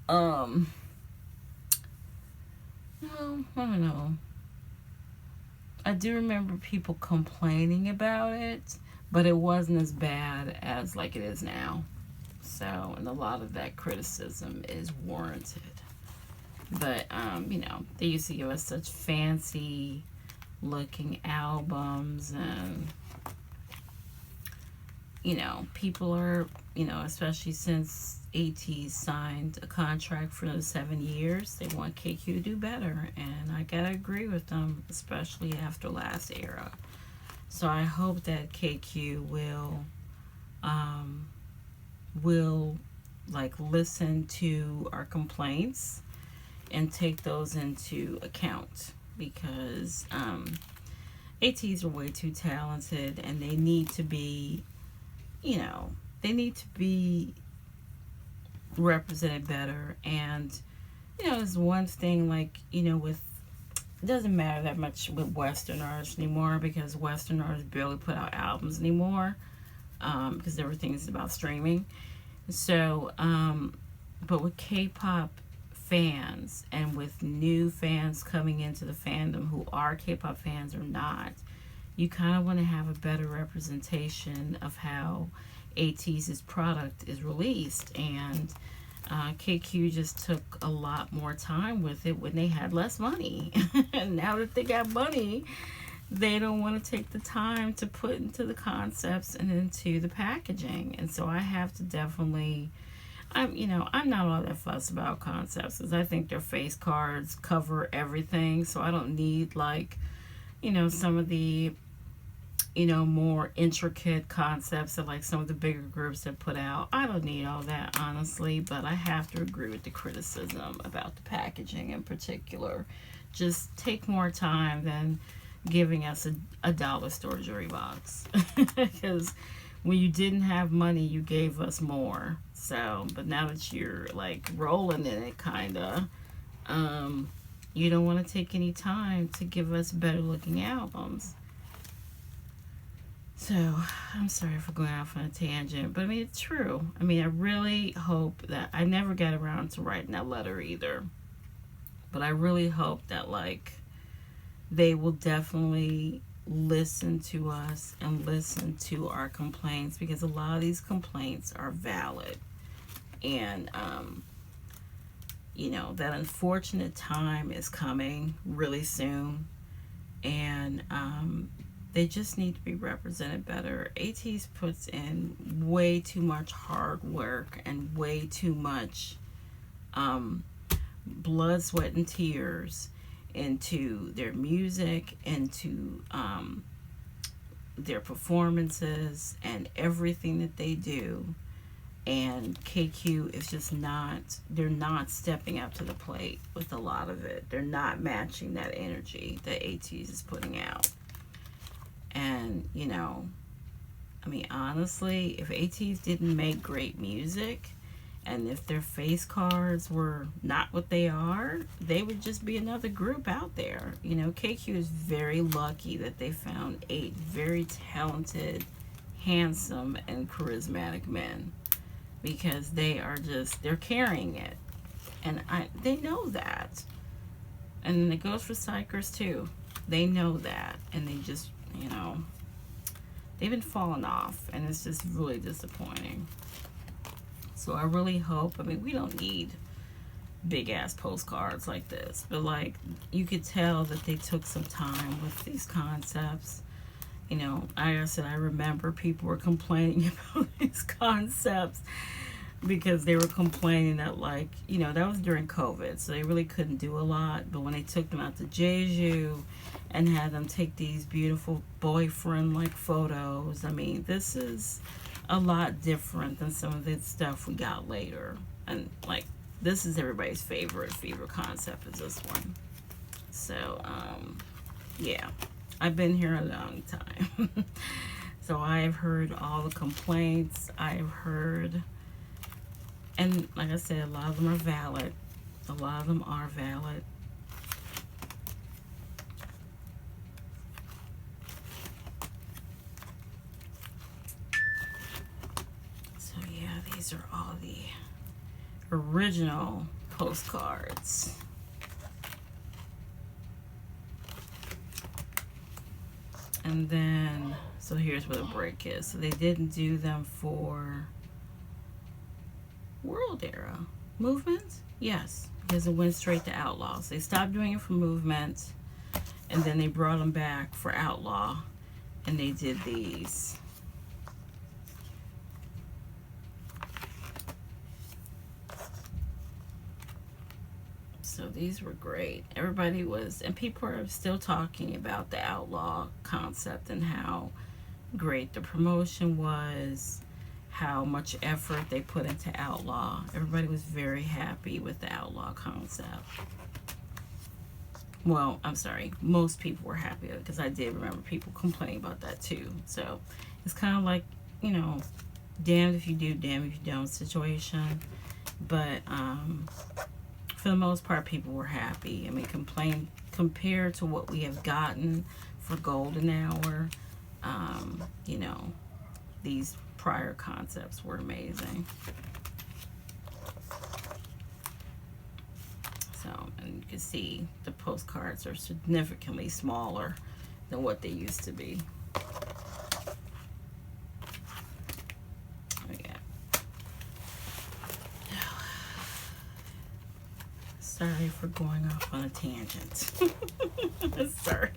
no, I don't know. I do remember people complaining about it, but it wasn't as bad as like it is now. So, and a lot of that criticism is warranted. But, you know, they used to give us such fancy looking albums, and, you know, people are, you know, especially since ATEEZ signed a contract for another 7 years, they want KQ to do better. And I gotta agree with them, especially after last era. So I hope that KQ will like listen to our complaints and take those into account, because ATEEZ are way too talented and they need to be you know, they need to be represented better. And, you know, there's one thing, like, you know, with, it doesn't matter that much with Western artists anymore, because Western artists barely put out albums anymore, because everything is about streaming. So, but with K-pop fans, and with new fans coming into the fandom who are K-pop fans or not, you kind of want to have a better representation of how ATEEZ's product is released. And KQ just took a lot more time with it when they had less money. And now that they got money, they don't want to take the time to put into the concepts and into the packaging. And so I have to definitely, I'm not all that fussed about concepts, because I think their face cards cover everything. So I don't need, like, some of the, more intricate concepts that, like, some of the bigger groups have put out. I don't need all that, honestly, but I have to agree with the criticism about the packaging in particular. Just take more time than giving us a dollar store jewelry box. Because when you didn't have money, you gave us more. So, but now that you're, like, rolling in it, kind of, you don't want to take any time to give us better looking albums. So, I'm sorry for going off on a tangent, but I mean, it's true. I mean, I really hope that, I never got around to writing that letter either, but I really hope that, like, they will definitely listen to us and listen to our complaints, because a lot of these complaints are valid. And, that unfortunate time is coming really soon. And, they just need to be represented better. ATEEZ puts in way too much hard work and way too much blood, sweat, and tears into their music, into their performances, and everything that they do. And KQ is just not, they're not stepping up to the plate with a lot of it. They're not matching that energy that ATEEZ is putting out. And, I mean, honestly, if ATEEZ didn't make great music, and if their face cards were not what they are, they would just be another group out there. KQ is very lucky that they found 8 very talented, handsome, and charismatic men, because they're carrying it. And they know that. And it goes for Psychers too. They know that. And they just, they've been falling off, and it's just really disappointing. So I really hope, I mean, we don't need big ass postcards like this, but, like, you could tell that they took some time with these concepts. Like I said, I remember people were complaining about these concepts, because they were complaining that, like, that was during COVID, so they really couldn't do a lot. But when they took them out to Jeju and had them take these beautiful boyfriend-like photos, I mean, this is a lot different than some of the stuff we got later. And, like, this is everybody's favorite fever concept, is this one. So, yeah, I've been here a long time. So I've heard all the complaints. I've heard, and like I said, a lot of them are valid. A lot of them are valid. So yeah, these are all the original postcards. And then, so here's where the break is. So they didn't do them for World Era. Movement? Yes, because it went straight to Outlaw. So they stopped doing it for Movement, and then they brought them back for Outlaw, and they did these. So these were great. Everybody was, and people are still talking about the Outlaw concept and how great the promotion was, how much effort they put into Outlaw. Everybody was very happy with the Outlaw concept. Well, I'm sorry, most people were happy, because I did remember people complaining about that too. So it's kind of like, damned if you do, damned if you don't situation. But for the most part, people were happy. I mean, compared to what we have gotten for golden hour, you know, these prior concepts were amazing. So, and you can see the postcards are significantly smaller than what they used to be. Sorry for going off on a tangent. Sorry.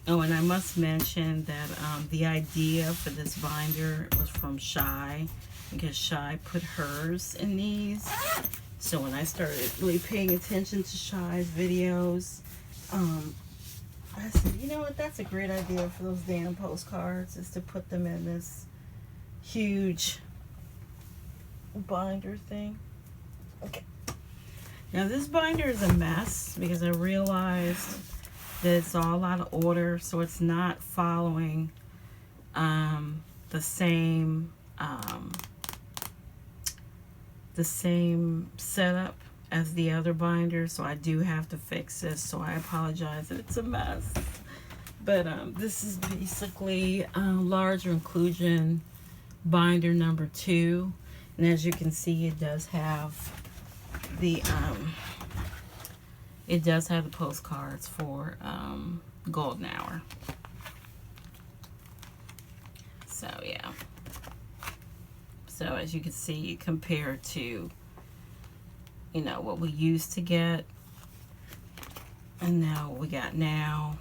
Oh, and I must mention that the idea for this binder was from Shy, because Shy put hers in these. So when I started really paying attention to Shy's videos, I said, you know what, that's a great idea for those damn postcards, is to put them in this huge binder thing. Okay. Now this binder is a mess because I realized that it's all out of order, so it's not following the same setup as the other binder, so I do have to fix this. So I apologize that it's a mess. But this is basically larger inclusion binder number 2, and as you can see, it does have the postcards for golden hour. So yeah, so as you can see, compared to, you know, what we used to get and now what we got now,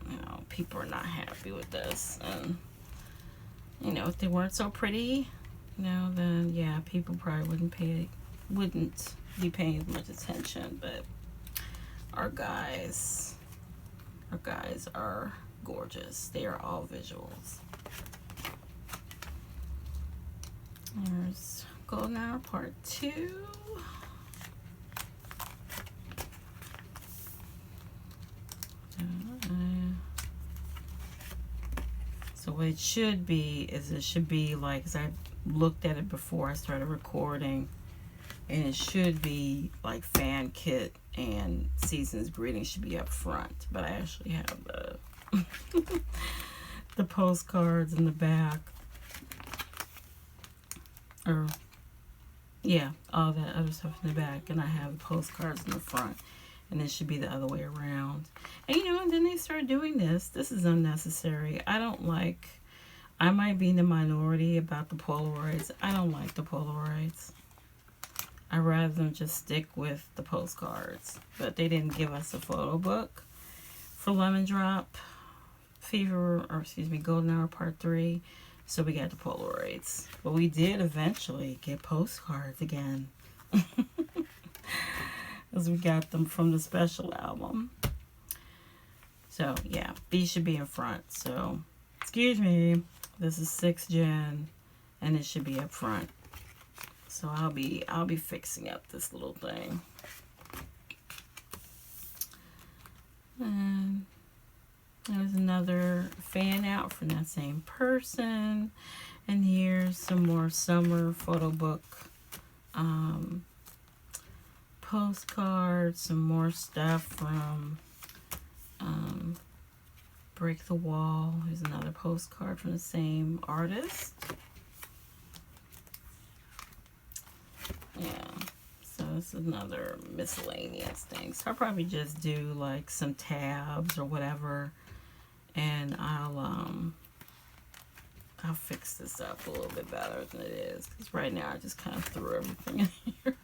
you know, people are not happy with this. And you know, if they weren't so pretty, you know, then yeah, people probably wouldn't be paying as much attention. But our guys are gorgeous. They are all visuals. There's Golden Hour Part 2. So what it should be is, it should be like, as I looked at it before I started recording, and it should be like fan kit and season's greeting should be up front, but I actually have the the postcards in the back, or yeah, all that other stuff in the back, and I have the postcards in the front, and it should be the other way around. And you know, and then they started doing this. This is unnecessary. I might be in the minority about the Polaroids. I don't like the Polaroids. I'd rather them just stick with the postcards. But they didn't give us a photo book for Lemon Drop Golden Hour Part 3. So we got the Polaroids. But we did eventually get postcards again. Because we got them from the special album. So yeah, these should be in front. So, excuse me, this is 6th gen, and it should be up front. So I'll be fixing up this little thing. And there's another fan out from that same person. And here's some more summer photo book postcards, some more stuff from Break the Wall. Here's another postcard from the same artist. Yeah, so this is another miscellaneous thing. So I'll probably just do like some tabs or whatever, and I'll fix this up a little bit better than it is, because right now I just kind of threw everything in here.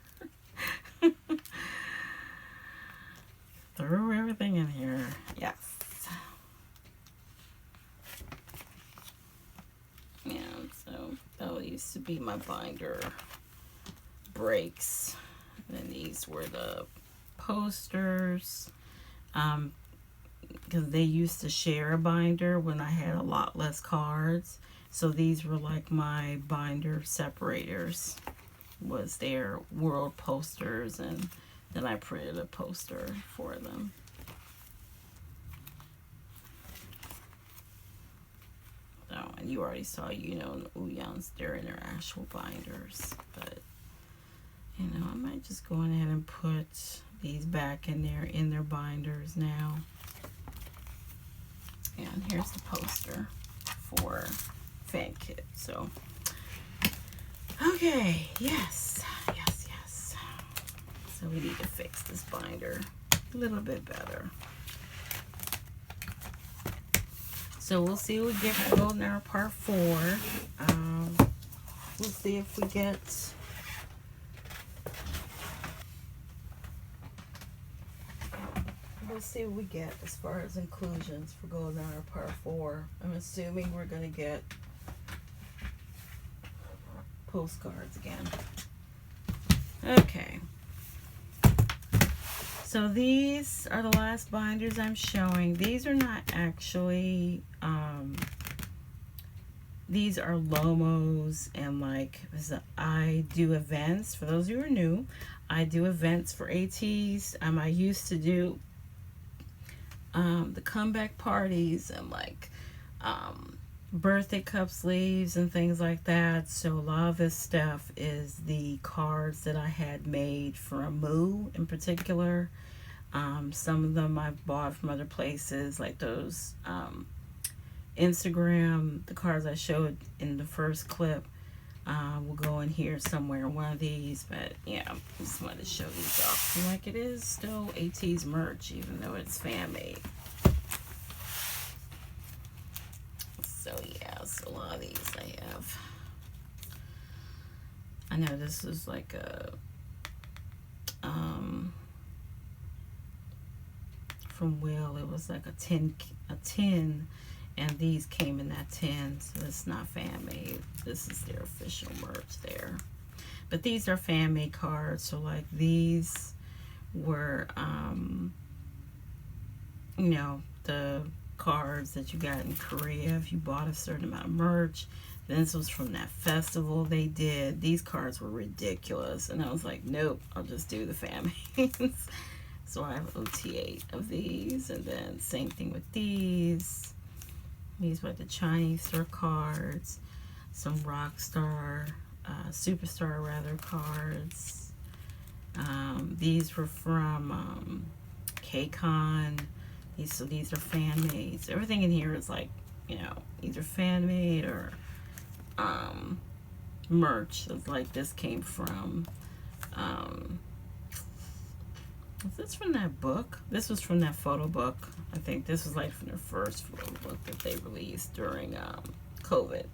Threw everything in here. Yes. Yeah, so that used to be my binder breaks. And then these were the posters. Because they used to share a binder when I had a lot less cards. So these were like my binder separators. Was their world posters, and then I printed a poster for them. And you already saw, you know, the Ouyans, they're in their actual binders. But, you know, I might just go ahead and put these back in their binders now. And here's the poster for Fan Kit. So, okay, yes. So we need to fix this binder a little bit better. So we'll see what we get for Golden Hour Part 4. We'll see if we get... We'll see what we get as far as inclusions for Golden Hour Part 4. I'm assuming we're going to get postcards again. Okay. So these are the last binders I'm showing. These are not actually, these are Lomos, and like, I do events. For those who are new, I do events for ATEEZ. I used to do the comeback parties and like birthday cup sleeves and things like that. So a lot of this stuff is the cards that I had made for Moo in particular. Some of them I've bought from other places, like those Instagram, the cards I showed in the first clip will go in here somewhere, one of these. But yeah, I just wanted to show these off. And like, it is still ATEEZ merch, even though it's fan made. So yeah, so a lot of these I have. I know this is like a from Will, it was like a tin, and these came in that tin, so it's not fan made. This is their official merch there. But these are fan made cards, so like these were you know, the cards that you got in Korea if you bought a certain amount of merch. Then this was from that festival they did. These cards were ridiculous, and I was like, nope, I'll just do the fan made. So I have OT8 of these, and then same thing with these. These were the Chinese store cards, some Rockstar, Superstar rather cards. These were from KCON. So these are fan made. So everything in here is like, you know, either fan made or merch. So like this came from is this from that book? This was from that photo book. I think this was like from their first photo book that they released during COVID.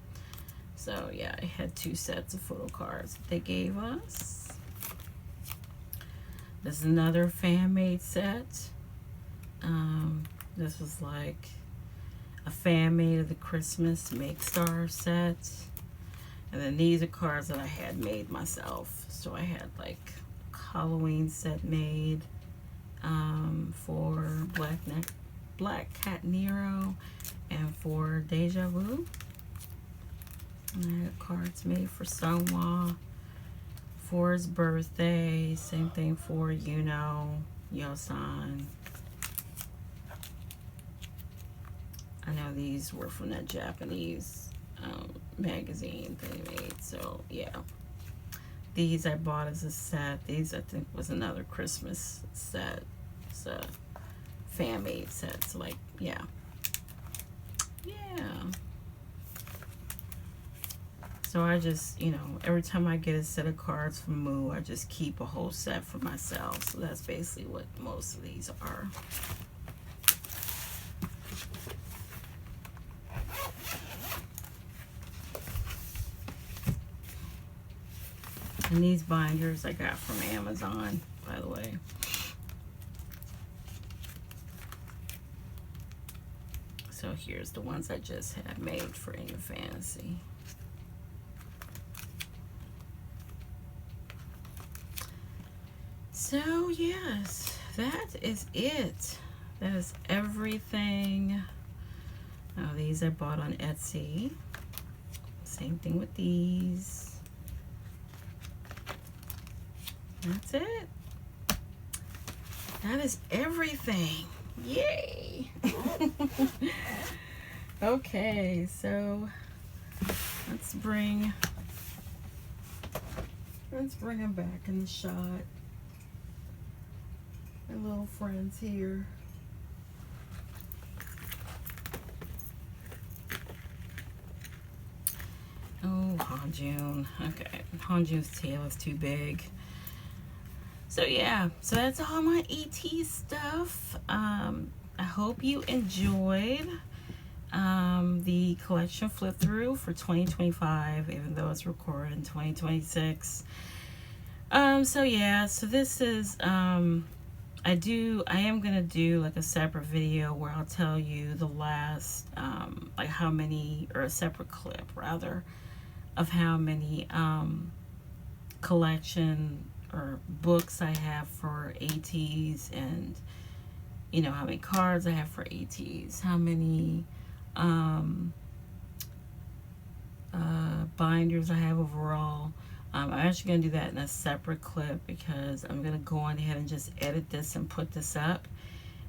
So yeah, I had 2 sets of photo cards that they gave us. This is another fan made set. This was like a fan made of the Christmas Make Star set. And then these are cards that I had made myself. So I had like a Halloween set made for Black Cat Nero and for Deja Vu. And I had cards made for Stonewall for his birthday. Same thing for Yosan. I know these were from that Japanese magazine they made. So yeah, these I bought as a set. These I think was another Christmas set. It's a fan made set. So like, yeah. So I just, you know, every time I get a set of cards from Moo, I just keep a whole set for myself. So that's basically what most of these are. And these binders I got from Amazon, by the way. So here's the ones I just had made for In Your Fantasy. So yes, that is it. That is everything. Now these I bought on Etsy. Same thing with these. That's it. That is everything. Yay! Okay, so let's bring them back in the shot. My little friends here. Oh, Hanjun. Okay, Hanjun's tail is too big. So yeah, so that's all my ATEEZ stuff. I hope you enjoyed the collection flip through for 2025, even though it's recorded in 2026. So yeah, so this is I am gonna do like a separate video where I'll tell you the last like how many, or a separate clip rather, of how many collection or books I have for ATEEZ, and you know how many cards I have for ATEEZ, how many binders I have overall. I'm actually going to do that in a separate clip because I'm going to go on ahead and just edit this and put this up,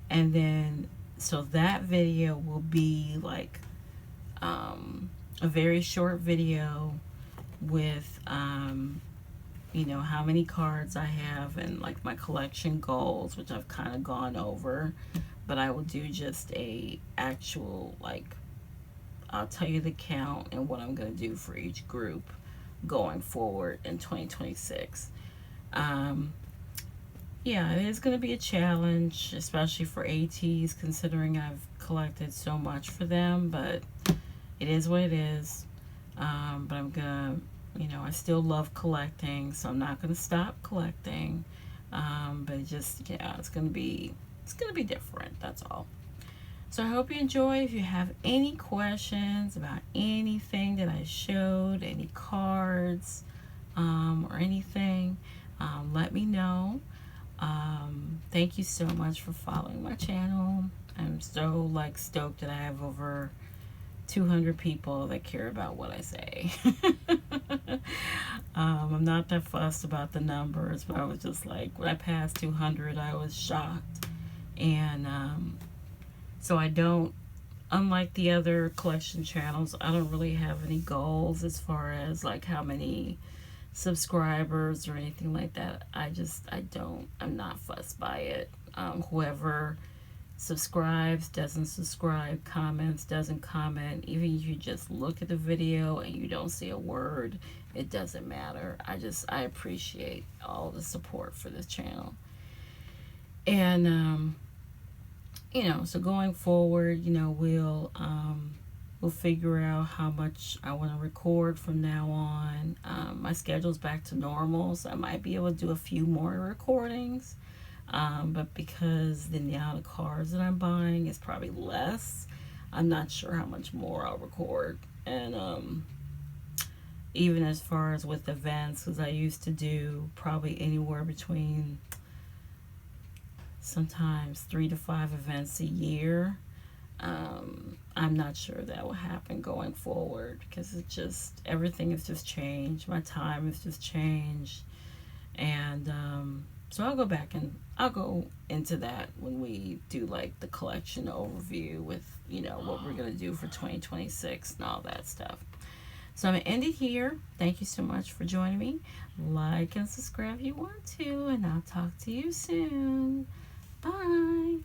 and then so that video will be like a very short video with you know, how many cards I have and like my collection goals, which I've kind of gone over, but I will do just a actual, like, I'll tell you the count and what I'm going to do for each group going forward in 2026. Yeah, it is going to be a challenge, especially for ATEEZ, considering I've collected so much for them, but it is what it is. But I'm gonna, you know, I still love collecting, so I'm not gonna stop collecting. But it just, yeah, it's gonna be different. That's all. So I hope you enjoy. If you have any questions about anything that I showed, any cards, or anything, let me know. Thank you so much for following my channel. I'm so like stoked that I have over 200 people that care about what I say. I'm not that fussed about the numbers, but I was just like, when I passed 200, I was shocked. And so I don't, unlike the other collection channels, I don't really have any goals as far as like how many subscribers or anything like that. I'm not fussed by it. Whoever subscribes, doesn't subscribe, comments, doesn't comment, even if you just look at the video and you don't see a word, it doesn't matter. I appreciate all the support for this channel. And you know, so going forward, you know, we'll figure out how much I want to record from now on. My schedule's back to normal, so I might be able to do a few more recordings. But because the amount of cards that I'm buying is probably less, I'm not sure how much more I'll record. And even as far as with events, because I used to do probably anywhere between sometimes 3 to 5 events a year. I'm not sure that will happen going forward because it's just, everything has just changed. My time has just changed. And so I'll go back and I'll go into that when we do like the collection overview with, you know, what we're going to do for 2026 and all that stuff. So I'm going to end it here. Thank you so much for joining me. Like and subscribe if you want to, and I'll talk to you soon. Bye.